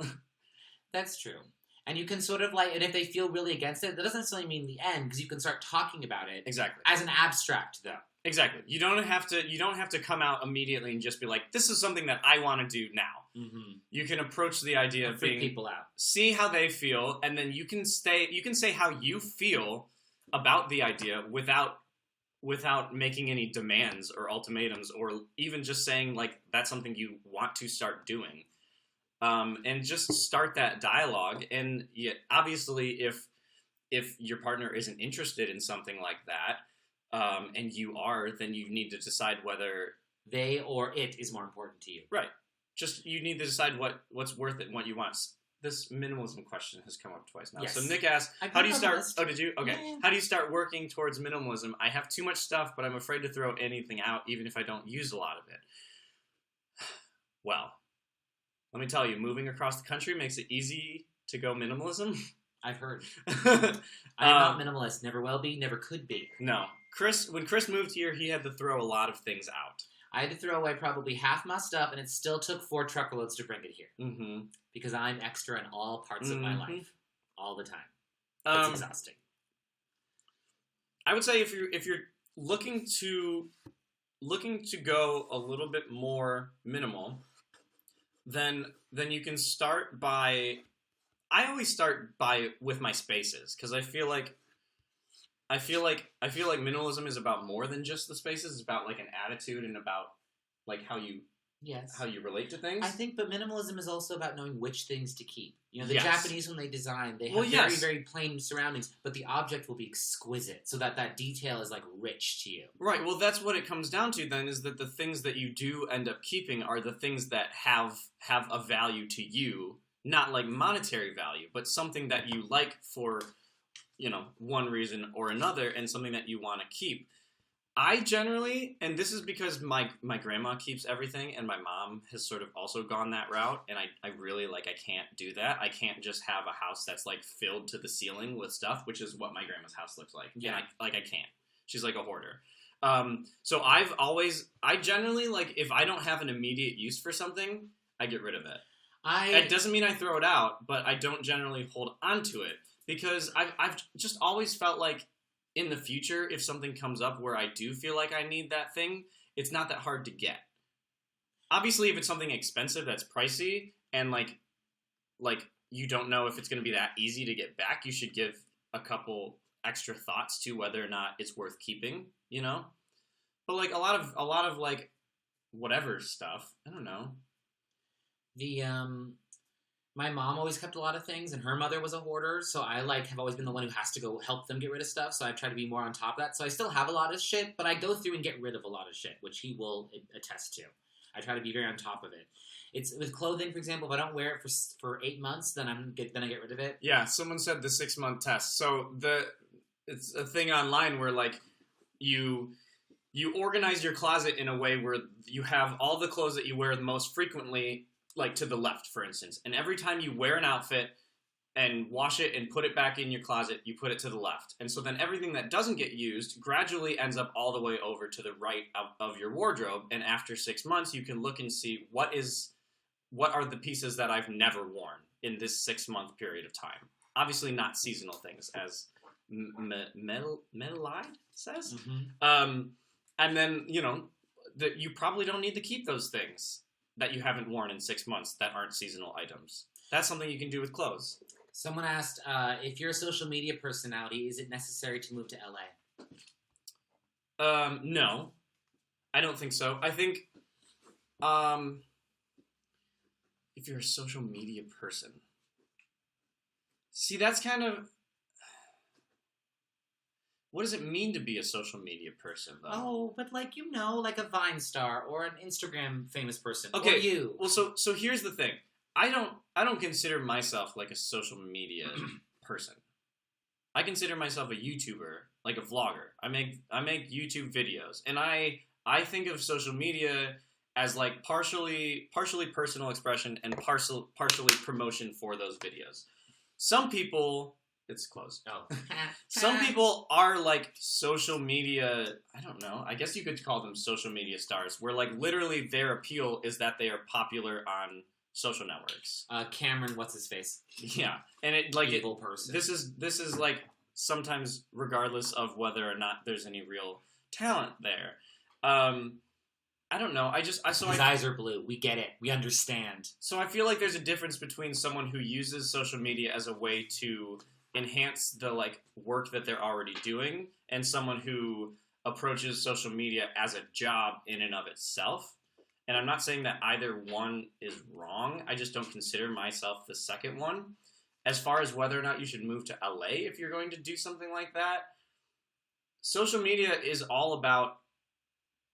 That's true. And you can sort of like, and if they feel really against it, that doesn't necessarily mean the end, because you can start talking about it Exactly. as an abstract, though. Exactly. You don't have to come out immediately and just be like, this is something that I want to do now. Mm-hmm. You can approach the idea of freak being people out. See how they feel, and then you can say how you feel about the idea without making any demands or ultimatums, or even just saying like that's something you want to start doing. And just start that dialogue. And obviously, if your partner isn't interested in something like that, and you are, then you need to decide whether they or it is more important to you. Right. Just you need to decide what's worth it and what you want. This minimalism question has come up twice now. Yes. So Nick asked, "How do you start?" Oh, did you? Okay. Yeah. How do you start working towards minimalism? I have too much stuff, but I'm afraid to throw anything out, even if I don't use a lot of it. Well, let me tell you, moving across the country makes it easy to go minimalism. I've heard. I'm not minimalist. Never will be. Never could be. No. When Chris moved here, he had to throw a lot of things out. I had to throw away probably half my stuff, and it still took 4 truckloads to bring it here. Mm-hmm. Because I'm extra in all parts of my life, all the time. It's exhausting. I would say if you're looking to go a little bit more minimal, then you can start by. I always start with my spaces, because I feel like minimalism is about more than just the spaces. It's about like an attitude and about like how you relate to things. I think, but minimalism is also about knowing which things to keep. You know, the Yes. Japanese, when they design, they have very, very plain surroundings, but the object will be exquisite, so that detail is like rich to you. Right. Well, that's what it comes down to then, is that the things that you do end up keeping are the things that have a value to you, not like monetary value, but something that you like for, one reason or another, and something that you want to keep. I generally, and this is because my grandma keeps everything, and my mom has sort of also gone that route, and I really, I can't do that. I can't just have a house that's, filled to the ceiling with stuff, which is what my grandma's house looks like. Yeah. And I can't. She's like a hoarder. So I generally, if I don't have an immediate use for something, I get rid of it. It doesn't mean I throw it out, but I don't generally hold on to it, because I've just always felt like, in the future, if something comes up where I do feel like I need that thing, it's not that hard to get. Obviously, if it's something expensive that's pricey, and like you don't know if it's going to be that easy to get back, you should give a couple extra thoughts to whether or not it's worth keeping, But a lot of whatever stuff, I don't know. My mom always kept a lot of things, and her mother was a hoarder, so I have always been the one who has to go help them get rid of stuff, so I try to be more on top of that. So I still have a lot of shit, but I go through and get rid of a lot of shit, which he will attest to. I try to be very on top of it. It's with clothing, for example, if I don't wear it for 8 months, then I get rid of it. Yeah, someone said the 6-month test. So it's a thing online where you organize your closet in a way where you have all the clothes that you wear the most frequently, to the left, for instance. And every time you wear an outfit and wash it and put it back in your closet, you put it to the left. And so then everything that doesn't get used gradually ends up all the way over to the right of your wardrobe. And after 6 months, you can look and see what are the pieces that I've never worn in this 6-month period of time. Obviously not seasonal things, as Metalide says. Mm-hmm. And then, that you probably don't need to keep those things that you haven't worn in 6 months that aren't seasonal items. That's something you can do with clothes. Someone asked, if you're a social media personality, is it necessary to move to LA? No. I don't think so. I think, if you're a social media person. See, that's kind of... What does it mean to be a social media person, though? Oh, but like, like a Vine star or an Instagram famous person. Okay. Or you. Well, so here's the thing. I don't consider myself like a social media person. I consider myself a YouTuber, like a vlogger. I make YouTube videos, and I think of social media as like partially personal expression and partially promotion for those videos. Some people... It's closed. Oh. Some people are like social media, I don't know, I guess you could call them social media stars, where like literally their appeal is that they are popular on social networks. Cameron, what's his face? Yeah. And it like evil person. This is like sometimes regardless of whether or not there's any real talent there. I don't know. His eyes are blue. We get it. We understand. So I feel like there's a difference between someone who uses social media as a way to enhance the like work that they're already doing and someone who approaches social media as a job in and of itself. And I'm not saying that either one is wrong. I just don't consider myself the second one. As far as whether or not you should move to LA if you're going to do something like that, social media is all about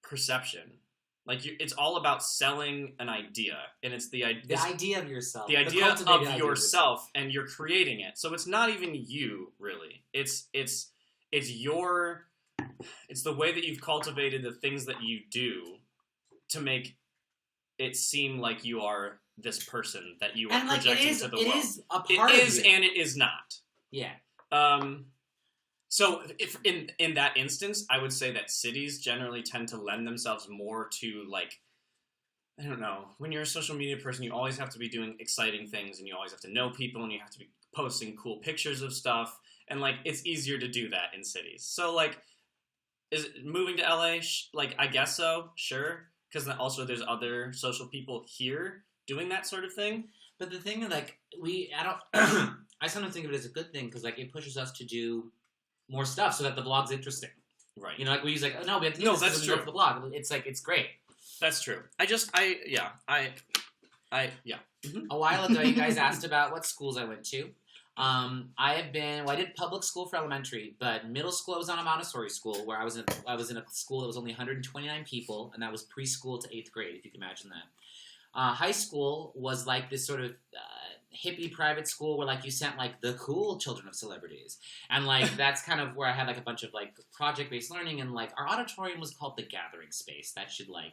perception. Like, it's all about selling an idea, and it's the idea of yourself. The idea of yourself, and you're creating it. So it's not even you, really. It's the way that you've cultivated the things that you do to make it seem like you are this person that you are projecting to the world. It is a part of you. And it is not. Yeah. So if in that instance, I would say that cities generally tend to lend themselves more to, like, I don't know, when you're a social media person, you always have to be doing exciting things, and you always have to know people, and you have to be posting cool pictures of stuff, and, like, it's easier to do that in cities. So, like, is moving to LA, like, I guess so, sure, because also there's other social people here doing that sort of thing. But the thing, like, I sometimes think of it as a good thing, because, like, it pushes us to do more stuff so that the blog's interesting. Right. Like, we use, like, oh, no, we have to do this that's true. For the blog. It's, like, it's great. That's true. Yeah. Mm-hmm. A while ago, you guys asked about what schools I went to. I did public school for elementary, but middle school I was on a Montessori school where I was in a school that was only 129 people, and that was preschool to 8th grade, if you can imagine that. High school was like this sort of hippie private school where, like, you sent, like, the cool children of celebrities. And, like, that's kind of where I had, like, a bunch of, like, project-based learning, and, like, our auditorium was called the Gathering Space. That should, like,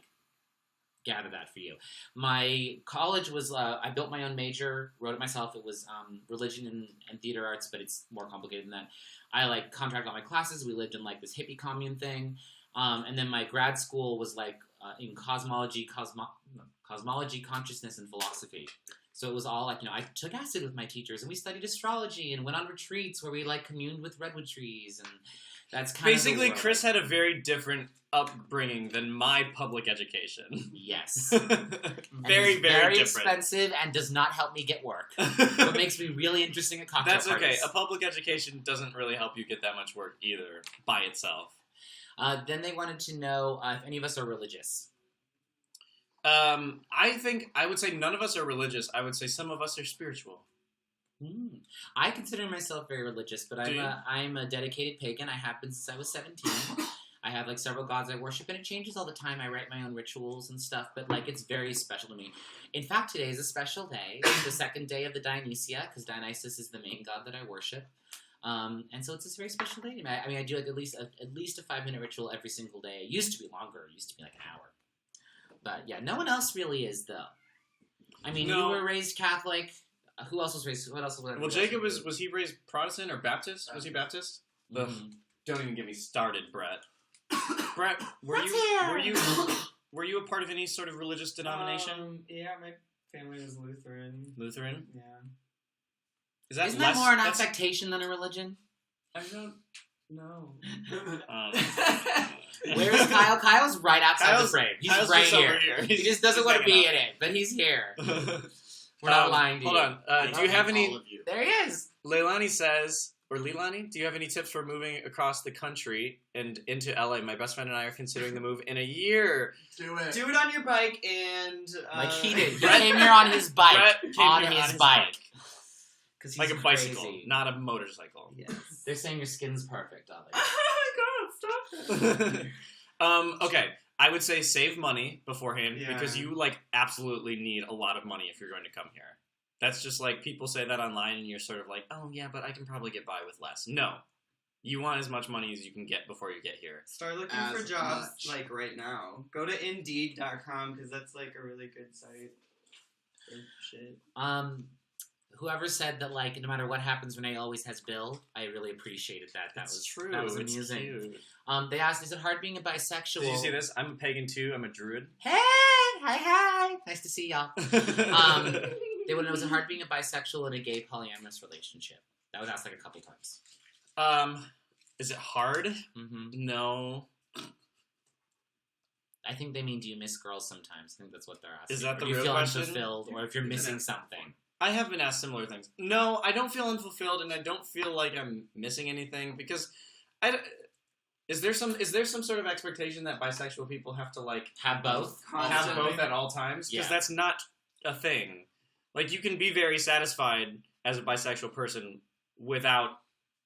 gather that for you. My college was, I built my own major, wrote it myself. It was religion and theater arts, but it's more complicated than that. I, like, contracted all my classes. We lived in, like, this hippie commune thing. And then my grad school was, like, in cosmology, consciousness, and philosophy. So it was all, like, I took acid with my teachers, and we studied astrology, and went on retreats where we, like, communed with redwood trees, and that's kind basically, of Chris had a very different upbringing than my public education. Yes. very different. Expensive and does not help me get work. What makes me really interesting at cocktail parties. That's okay. Parties. A public education doesn't really help you get that much work either, by itself. Then they wanted to know if any of us are religious. I would say none of us are religious. I would say some of us are spiritual. I consider myself very religious, but I'm a dedicated pagan. I have been since I was 17. I have, like, several gods I worship, and it changes all the time. I write my own rituals and stuff, but, like, it's very special to me. In fact, today is a special day. It's the second day of the Dionysia, because Dionysus is the main god that I worship. And so it's this very special day to me. I do, like, at least a 5-minute ritual every single day. It used to be longer. It used to be, like, an hour. But, yeah, no one else really is, though. I mean, you were raised Catholic. Who else was raised? What else was? Well, Jacob was he raised Protestant or Baptist? Was he Baptist? Mm-hmm. Don't even get me started, Brett. Brett, were you a part of any sort of religious denomination? Yeah, my family was Lutheran. Lutheran? Yeah. Isn't that more an affectation than a religion? I don't know. Where's Kyle? Kyle's right outside the frame. He's Kyle's right just here. Over here. He just doesn't want to be in it, but he's here. We're not lying to you. Hold on. Do you have any... There he is. Leilani says, or Leilani, do you have any tips for moving across the country and into LA? My best friend and I are considering the move in a year. Do it. Do it on your bike and Like he did. He came here on his bike. Brett came On here his on his bike. Because Like a bicycle, not a motorcycle. Yes. They're saying your skin's perfect, Ollie. Oh my god, stop it. Okay, I would say save money beforehand Yeah. because you like absolutely need a lot of money if you're going to come here. That's just like people say that online and you're sort of like, oh yeah, but I can probably get by with less. No. You want as much money as you can get before you get here. Start looking As for jobs much. like right now. Go to Indeed.com because that's like a really good site for shit. Whoever said that, like, no matter what happens, Renee always has Bill, I really appreciated that. That That's was true. That was It's amusing. cute. They asked, is it hard being a bisexual? Did you see this? I'm a pagan too. I'm a druid. Hey! Hi! Nice to see y'all. They want to know, is it hard being a bisexual in a gay polyamorous relationship? That was asked like a couple times. Is it hard? Mm-hmm. No. I think they mean, do you miss girls sometimes? I think that's what they're asking. Is that Or the do you real feel question? unfulfilled, or if you're missing something. I have been asked similar things. No, I don't feel unfulfilled, and I don't feel like I'm missing anything because is there some sort of expectation that bisexual people have to like Have both? have Constantly. both at all times? Because Yeah. that's not a thing. Like you can be very satisfied as a bisexual person without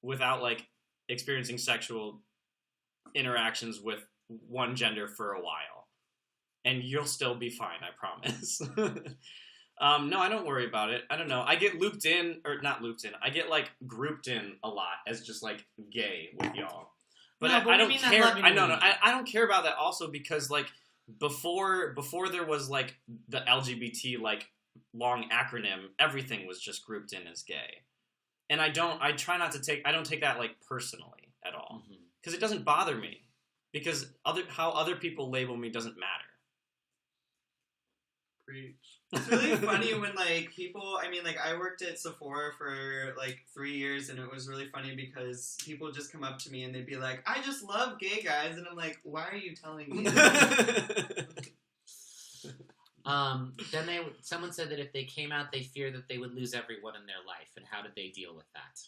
like experiencing sexual interactions with one gender for a while, and you'll still be fine. I promise. No, I don't worry about it. I don't know. I get looped in, or not looped in. I get like grouped in a lot as just like gay with y'all. But No, I but we don't mean that care. lovingly. I don't care about that also because like before there was like the LGBT like long acronym, everything was just grouped in as gay. And I don't take that like personally at all. Mhm. Because it doesn't bother me. Because how other people label me doesn't matter. Preach. It's really funny when, like, people, I mean, like, I worked at Sephora for, like, 3 years, and it was really funny because people just come up to me and they'd be like, I just love gay guys, and I'm like, why are you telling me that? Someone said that if they came out, they fear that they would lose everyone in their life, and how did they deal with that?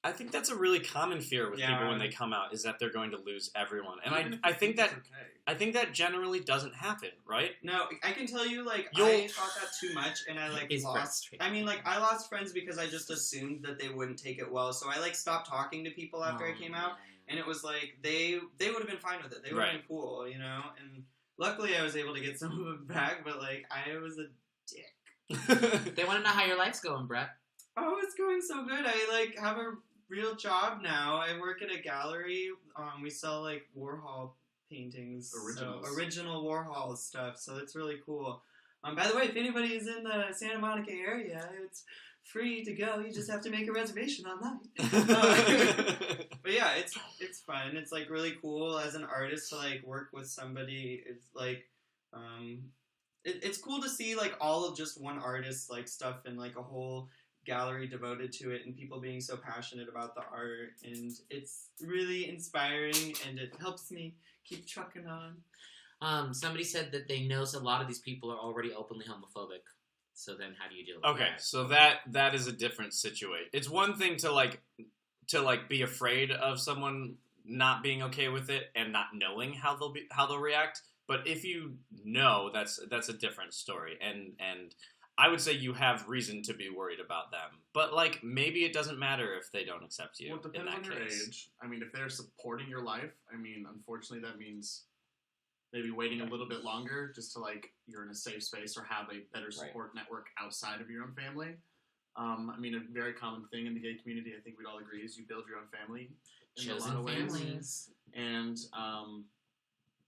I think that's a really common fear with Yeah. people when they come out is that they're going to lose everyone. And Even if I you think that it's okay. I think that generally doesn't happen, right? No, I can tell you, like, I You'll- thought that too much, and I, like, He's lost. frustrated. I mean, like, I lost friends because I just assumed that they wouldn't take it well, so I, like, stopped talking to people after I came out, and it was like, they would have been fine with it. They would have Right. been cool, you know? And luckily I was able to get some of it back, but, like, I was a dick. They want to know how your life's going, Brett. Oh, it's going so good. I, like, have a real job now. I work at a gallery. We sell, like, Warhol paintings. Originals. So, original Warhol stuff, so it's really cool. By the way, if anybody is in the Santa Monica area, it's free to go. You just have to make a reservation online. But yeah, it's fun. It's, like, really cool as an artist to, like, work with somebody. It's, like, it's cool to see, like, all of just one artist's, like, stuff and, like, a whole gallery devoted to it and people being so passionate about the art, and it's really inspiring and it helps me keep trucking on. Somebody said that they know a lot of these people are already openly homophobic. So then how do you deal with Okay, that? so that is a different situation. It's one thing to be afraid of someone not being okay with it and not knowing how they'll react. But if you know, that's a different story. And I would say you have reason to be worried about them. But like maybe it doesn't matter if they don't accept you Well, it in depends that on your case. age. I mean, if they're supporting your life, I mean, unfortunately, that means maybe waiting a little bit longer just to, like, you're in a safe space or have a better support network outside of your own family. I mean, a very common thing in the gay community, I think we'd all agree, is you build your own family in a lot Chosen of ways. families. And,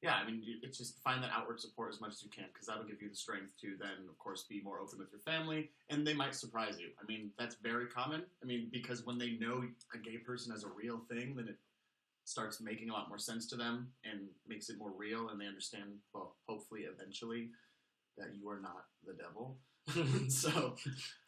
yeah, I mean, it's just find that outward support as much as you can, because that'll give you the strength to then, of course, be more open with your family, and they might surprise you. I mean, that's very common. I mean, because when they know a gay person as a real thing, then it starts making a lot more sense to them and makes it more real, and they understand, well, hopefully, eventually, that you are not the devil. So,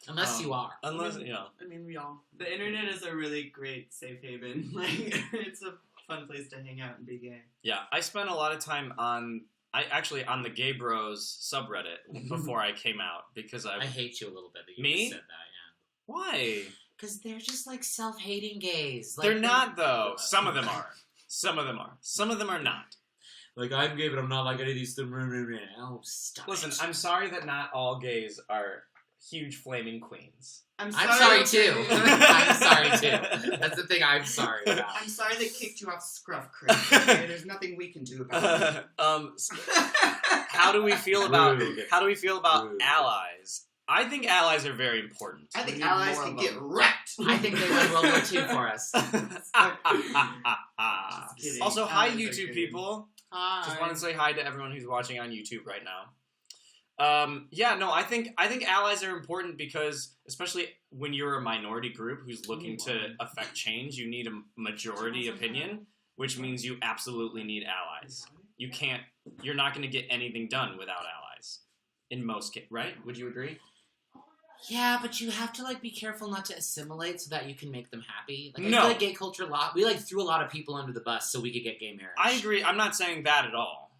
Unless you are. Unless I mean, we all. The internet is a really great safe haven. Like, it's a fun place to hang out and be gay. Yeah, I spent a lot of time on the Gay Bros subreddit before I came out because I hate you a little bit that you Me? just said that, yeah. Why? Because they're just like self-hating gays. Like, They're not, though. Some of them are. Some of them are. Some of them are not. Like, I'm gay, but I'm not like any of these things. Oh, stop Listen, it. I'm sorry that not all gays are huge flaming queens. I'm sorry too. I'm sorry too. That's the thing I'm sorry about. I'm sorry they kicked you off Scruff Creek. Okay? There's nothing we can do about it. How do we feel about Rude. Rude. allies? I think allies are very important. I think We need allies more can of get them. wrecked. I think they won World War II for us. Just kidding. Also, hi Allies are YouTube good. people. Hi. Just want to say hi to everyone who's watching on YouTube right now. I think allies are important because, especially when you're a minority group who's looking to affect change, you need a majority opinion, which means you absolutely need allies. You're not going to get anything done without allies. In most cases, right? Would you agree? Yeah, but you have to like be careful not to assimilate so that you can make them happy. Like, I No. feel like gay culture we like threw a lot of people under the bus so we could get gay marriage. I agree. I'm not saying that at all.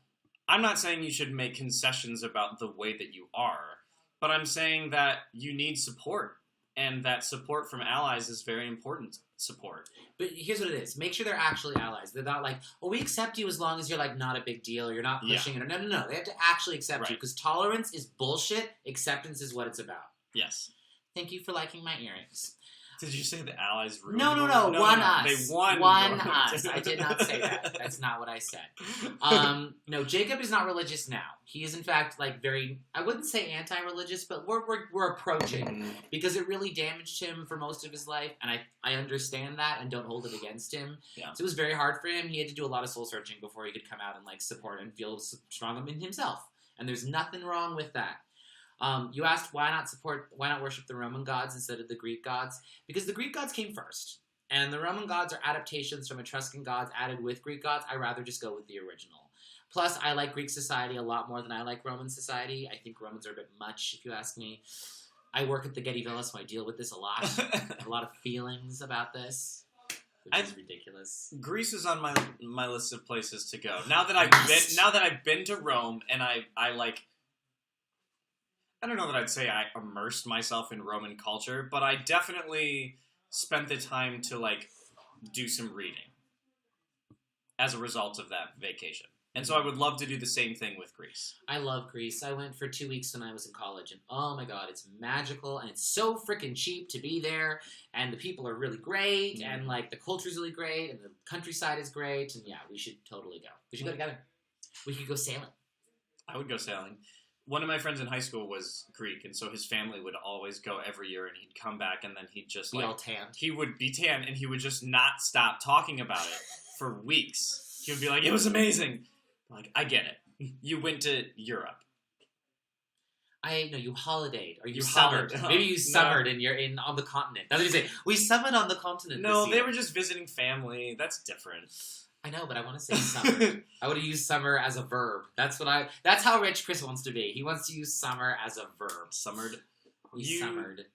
I'm not saying you should make concessions about the way that you are, but I'm saying that you need support, and that support from allies is very important support. But here's what it is: make sure they're actually allies. They're not like, "Oh, we accept you as long as you're like not a big deal, or you're not pushing it." No. They have to actually accept you Right. because tolerance is bullshit. Acceptance is what it's about. Yes. Thank you for liking my earrings. Did you say the allies ruined No. the world? One no. us. They won. One the world. us. I did not say that. That's not what I said. No, Jacob is not religious now. He is, in fact, like very, I wouldn't say anti-religious, but we're approaching because it really damaged him for most of his life, and I understand that and don't hold it against him. Yeah. So it was very hard for him. He had to do a lot of soul searching before he could come out and like support and feel strong in himself. And there's nothing wrong with that. You asked why not worship the Roman gods instead of the Greek gods? Because the Greek gods came first, and the Roman gods are adaptations from Etruscan gods added with Greek gods. I'd rather just go with the original. Plus, I like Greek society a lot more than I like Roman society. I think Romans are a bit much, if you ask me. I work at the Getty Villa, so I deal with this a lot. A lot of feelings about this, which is ridiculous. Greece is on my list of places to go. Now that I've been to Rome, and I don't know that I'd say I immersed myself in Roman culture, but I definitely spent the time to, like, do some reading as a result of that vacation. And so I would love to do the same thing with Greece. I love Greece. I went for 2 weeks when I was in college, and oh my god, it's magical, and it's so freaking cheap to be there, and the people are really great, and, like, the culture's really great, and the countryside is great, and yeah, we should totally go. We should go together. We could go sailing. I would go sailing. One of my friends in high school was Greek, and so his family would always go every year, and he'd come back, and then he'd just, Be like, all tanned. he would be tan, and he would just not stop talking about it for weeks. He would be like, it was amazing. Like, I get it. You went to Europe. No, you holidayed, or you You summered. holidayed. Maybe you No. summered and you're on the continent. That's what you say. We summered on the continent No, this they year. were just visiting family. That's different. I know, but I want to say summer. I would have used summer as a verb. That's how rich Chris wants to be. He wants to use summer as a verb. Summered. We You- summered.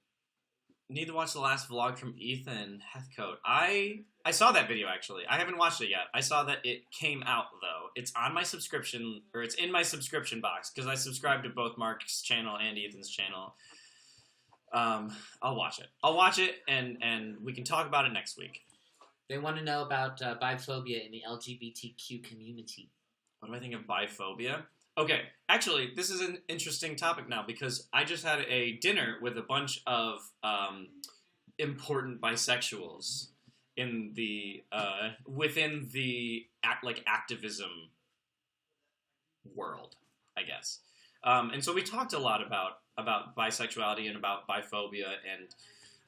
Need to watch the last vlog from Ethan Heathcote. I saw that video, actually. I haven't watched it yet. I saw that it came out, though. It's on my subscription, or it's in my subscription box, because I subscribe to both Mark's channel and Ethan's channel. I'll watch it, and we can talk about it next week. They want to know about biphobia in the LGBTQ community. What do I think of biphobia? Okay, actually, this is an interesting topic now, because I just had a dinner with a bunch of important bisexuals in the within the activism world, I guess. And so we talked a lot about bisexuality and about biphobia,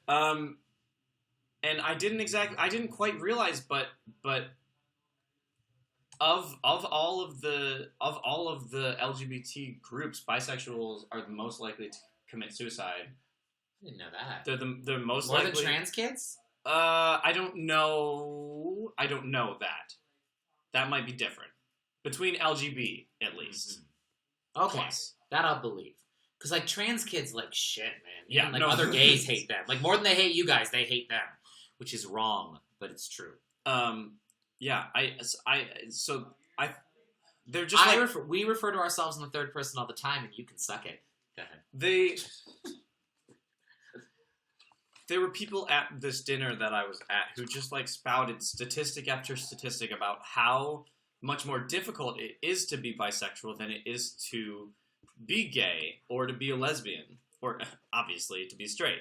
and I didn't quite realize, but of all of the LGBT groups, bisexuals are the most likely to commit suicide. I didn't know that. They're most More likely. than trans kids? I don't know that. That might be different. Between LGB, at least. Okay, Plus. that I'll believe. Because, like, trans kids, like, shit, man. Yeah, Even, like, no. other gays hate them. Like, more than they hate you guys, they hate them. Which is wrong, but it's true. Yeah, they're just like... We refer to ourselves in the third person all the time, and you can suck it. Go ahead. there were people at this dinner that I was at who just like spouted statistic after statistic about how much more difficult it is to be bisexual than it is to be gay or to be a lesbian or obviously to be straight.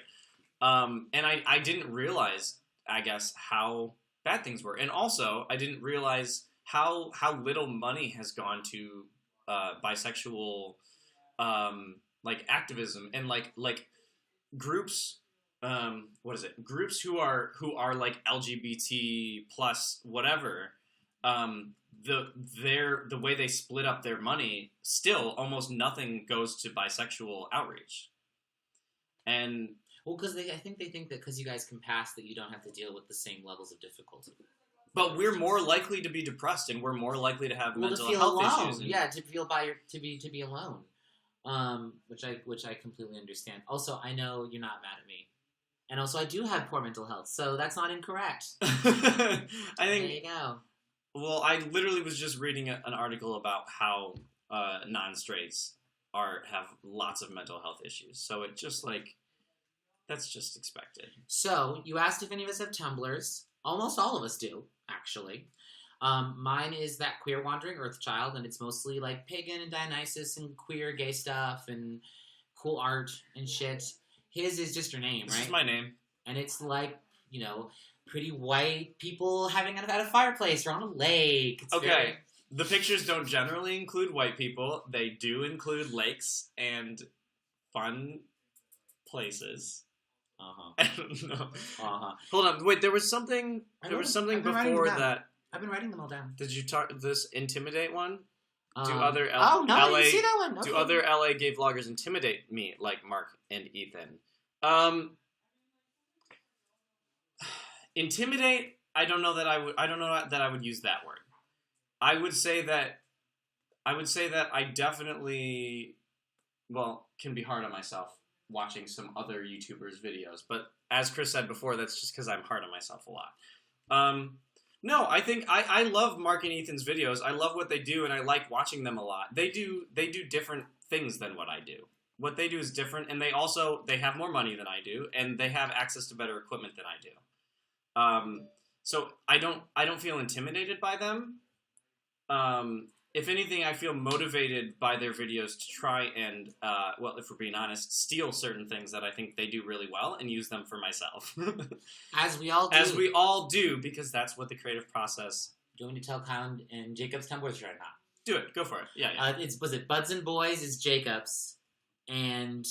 And I didn't realize, I guess, how bad things were. And also, I didn't realize how little money has gone to bisexual like activism and like groups. What is it? Groups who are like LGBT plus whatever. The way they split up their money, still almost nothing goes to bisexual outreach. And well, because I think they think that because you guys can pass, that you don't have to deal with the same levels of difficulty. But we're more likely to be depressed, and we're more likely to have mental to feel health alone. issues. And yeah, to feel to be alone. Which I completely understand. Also, I know you're not mad at me, and also I do have poor mental health, so that's not incorrect. I think. There you go. Well, I literally was just reading an article about how non-straights have lots of mental health issues. So it just like that's just expected. So you asked if any of us have Tumblrs. Almost all of us do, actually. Mine is that Queer Wandering Earth Child, and it's mostly like pagan and Dionysus and queer gay stuff and cool art and shit. His is just your name, right? It's my name. And it's like, pretty white people having out at a fireplace or on a lake. It's okay. The pictures don't generally include white people. They do include lakes and fun places. I don't know. Hold on. Wait, there was something before that. I've been writing them all down. Did you talk this Intimidate one? Do I other didn't see that one. Do other LA gay vloggers intimidate me like Mark and Ethan? Intimidate, I don't know that I would use that word. I would say that I definitely can be hard on myself watching some other YouTubers' videos, but as Chris said before, that's just because I'm hard on myself a lot. No, I think I love Mark and Ethan's videos. I love what they do, and I like watching them a lot. They do different things than what I do. What they do is different, and they have more money than I do, and they have access to better equipment than I do. So I don't feel intimidated by them. If anything, I feel motivated by their videos to try and, if we're being honest, steal certain things that I think they do really well and use them for myself. As we all do. As we all do, because that's what the creative process... Do you want me to tell Kyle and Jacob's Tumblrs right now? Do it. Go for it. Yeah. Was it Buds and Boys is Jacob's, and...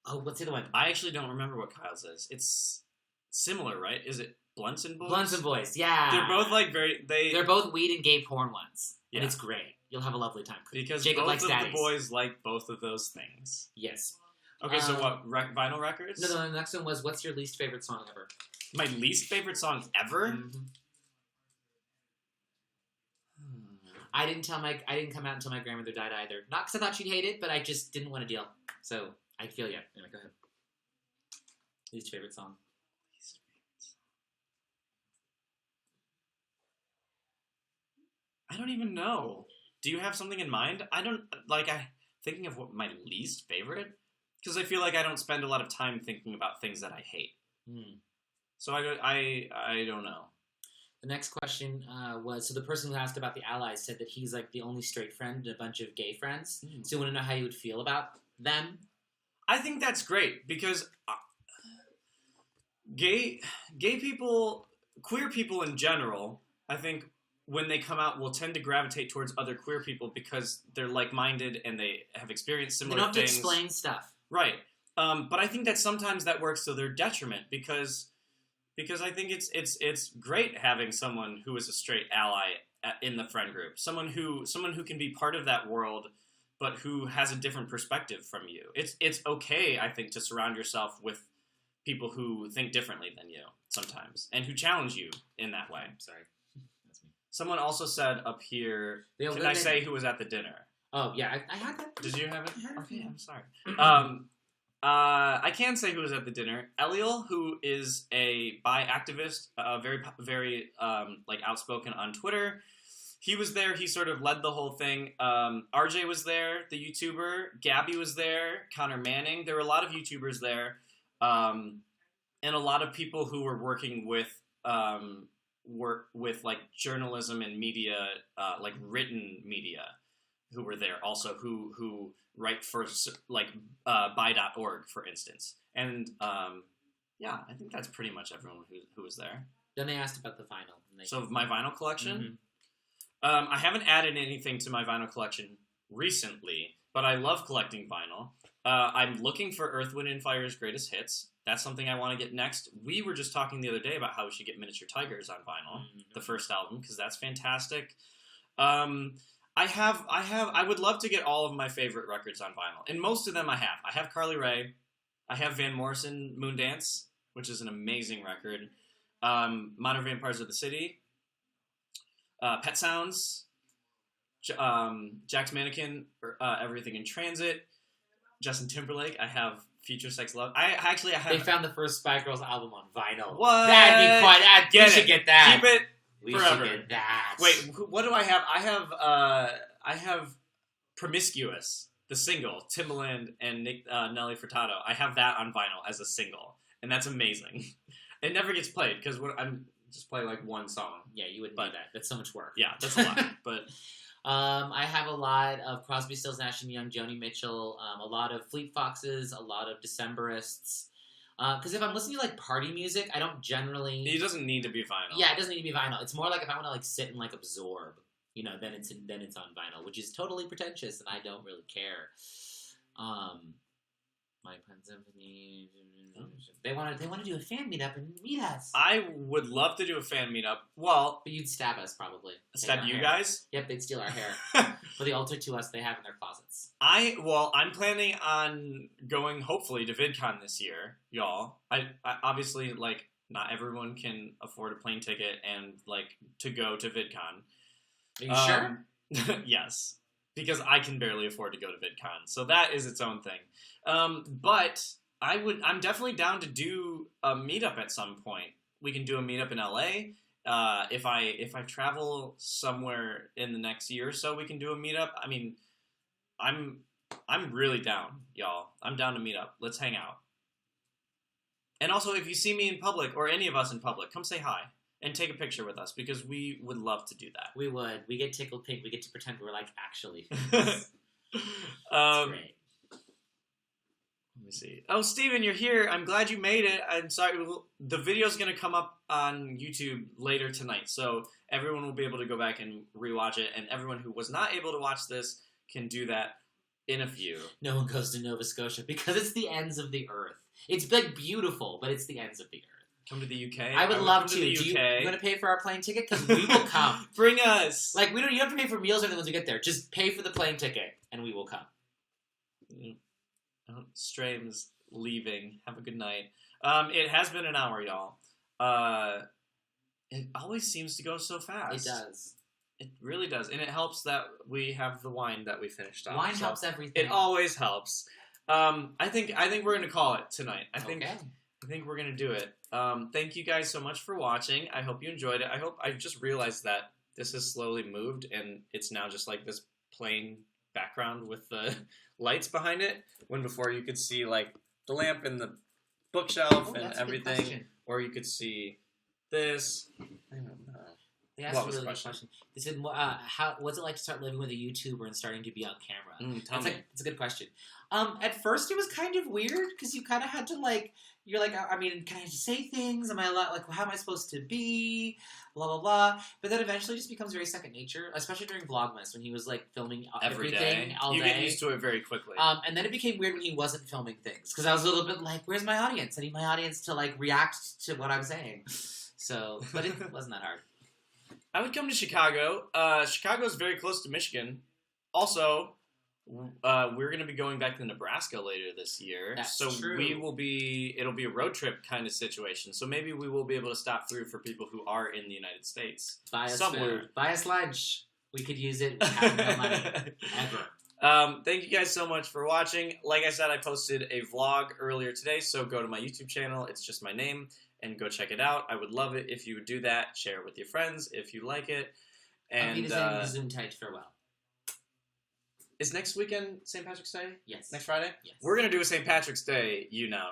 Oh, what's the other one? I actually don't remember what Kyle's is. It's similar, right? Is it Blunts and Boys? Blunts and Boys, yeah. They're both like They're both weed and gay porn ones. Yeah. And it's great. You'll have a lovely time. Because Jacob both likes of daddies. the boys like both of those things. Yes. Okay, so what? Vinyl records? No, the next one was, what's your least favorite song ever? My least favorite song ever? Mm-hmm. I didn't come out until my grandmother died either. Not because I thought she'd hate it, but I just didn't want to deal. So, I feel you. Anyway, go ahead. Least favorite song. I don't even know. Do you have something in mind? Thinking of what my least favorite? Because I feel like I don't spend a lot of time thinking about things that I hate. So I don't know. The next question was, so the person who asked about the allies said that he's like the only straight friend and a bunch of gay friends. So you want to know how you would feel about them? I think that's great because gay people, queer people in general, I think when they come out will tend to gravitate towards other queer people because they're like-minded and they have experienced similar things. They don't have to explain stuff. Right. But I think that sometimes that works to their detriment because I think it's great having someone who is a straight ally in the friend group. Someone who can be part of that world but who has a different perspective from you. It's okay, I think, to surround yourself with people who think differently than you sometimes and who challenge you in that way. Sorry. Someone also said up here, can I say who was at the dinner? Oh, yeah, I had that. Did you have it? Okay, I'm sorry. I can say who was at the dinner. Eliel, who is a bi activist, very outspoken on Twitter. He was there. He sort of led the whole thing. RJ was there, the YouTuber. Gabby was there. Connor Manning. There were a lot of YouTubers there. and a lot of people who were working with work with like journalism and media, like written media, who were there also, who write for like buy.org, for instance. And yeah, I think that's pretty much everyone who was there. Then they asked about the vinyl. So my vinyl collection, Mm-hmm. I haven't added anything to my vinyl collection recently, but I love collecting vinyl. I'm looking for Earth, Wind & Fire's greatest hits. That's something I want to get next. We were just talking the other day about how we should get Miniature Tigers on vinyl, the first album, because that's fantastic. I would love to get all of my favorite records on vinyl, and most of them I have. I have Carly Rae. I have Van Morrison, Moondance, which is an amazing record. Modern Vampires of the City. Pet Sounds. Jack's Mannequin, Everything in Transit. Justin Timberlake. I have Future Sex Love. I have. They found the first Spy Girls album on vinyl. What? That'd be quite. We should get that. Keep it We forever. should get that. Wait, what do I have? I have Promiscuous, the single, Timbaland and Nelly Furtado. I have that on vinyl as a single, and that's amazing. It never gets played because I'm just play like one song. Yeah, you wouldn't do that. That's so much work. Yeah, that's a lot. But I have a lot of Crosby, Stills, Nash & Young, Joni Mitchell, a lot of Fleet Foxes, a lot of Decemberists. Because if I'm listening to like party music, I don't generally. It doesn't need to be vinyl. Yeah, it doesn't need to be vinyl. It's more like if I want to like sit and like absorb, then it's on vinyl, which is totally pretentious, and I don't really care. My Pen Symphony. They want to do a fan meetup and meet us. I would love to do a fan meetup. Well, But you'd stab us probably. stab you hair. guys? Yep, they'd steal our hair for the altar to us they have in their closets. I'm planning on going hopefully to VidCon this year, y'all. I obviously like not everyone can afford a plane ticket and like to go to VidCon. Are you sure? Yes, because I can barely afford to go to VidCon, so that is its own thing. But I'm definitely down to do a meetup at some point. We can do a meetup in LA. If I travel somewhere in the next year or so, we can do a meetup. I mean, I'm really down, y'all. I'm down to meet up. Let's hang out. And also, if you see me in public, or any of us in public, come say hi and take a picture with us, because we would love to do that. We would. We get tickled pink. We get to pretend we're like actually. That's Great. Let me see. Oh, Steven, you're here. I'm glad you made it. I'm sorry. The video's going to come up on YouTube later tonight, so everyone will be able to go back and rewatch it, and everyone who was not able to watch this can do that in a few. No one goes to Nova Scotia because it's the ends of the earth. It's like beautiful, but it's the ends of the earth. Come to the UK? I would love to. The Do UK. you want to pay for our plane ticket? Because we will come. Bring us! Like, you don't have to pay for meals or anything once we get there. Just pay for the plane ticket, and we will come. Straym's leaving. Have a good night. It has been an hour, y'all. It always seems to go so fast. It does. It really does. And it helps that we have the wine that we finished on. Wine helps everything. It always helps. I think we're going to call it tonight. I think we're going to do it. Thank you guys so much for watching. I hope you enjoyed it. I just realized that this has slowly moved, and it's now just like this plain background with the lights behind it, when before you could see like the lamp and the bookshelf and everything, or you could see this. I don't know. They asked a really good question. They said, what's it like to start living with a YouTuber and starting to be on camera? It's a good question. At first, it was kind of weird, because you kind of had to, like, you're like, I mean, can I just say things? Am I allowed, like, how am I supposed to be? Blah, blah, blah. But then eventually it just becomes very second nature, especially during Vlogmas, when he was, like, filming everything all day. You get used to it very quickly. And then it became weird when he wasn't filming things, because I was a little bit like, where's my audience? I need my audience to, like, react to what I'm saying. So, but it wasn't that hard. I would come to Chicago. Chicago is very close to Michigan. Also, we're going to be going back to Nebraska later this year. That's so true. It'll be a road trip kind of situation. So maybe we will be able to stop through for people who are in the United States. Buy us somewhere. food. Buy us lunch. We could use it. We have no money. Ever. Thank you guys so much for watching. Like I said, I posted a vlog earlier today, so go to my YouTube channel. It's just my name, and go check it out. I would love it if you would do that. Share it with your friends if you like it. And Gesundheit, farewell. Is next weekend St. Patrick's Day? Yes. Next Friday? Yes. We're going to do a St. Patrick's Day,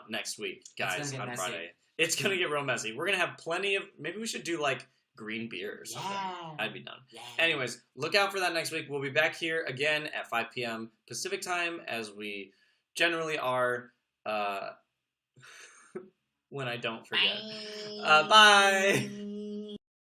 next week, guys, on messy. Friday. It's gonna get real messy. We're gonna have plenty of. Maybe we should do like green beer or something. Yeah. I'd be done. Yeah. Anyways, look out for that next week. We'll be back here again at 5 p.m. Pacific time, as we generally are. When I don't forget. Bye.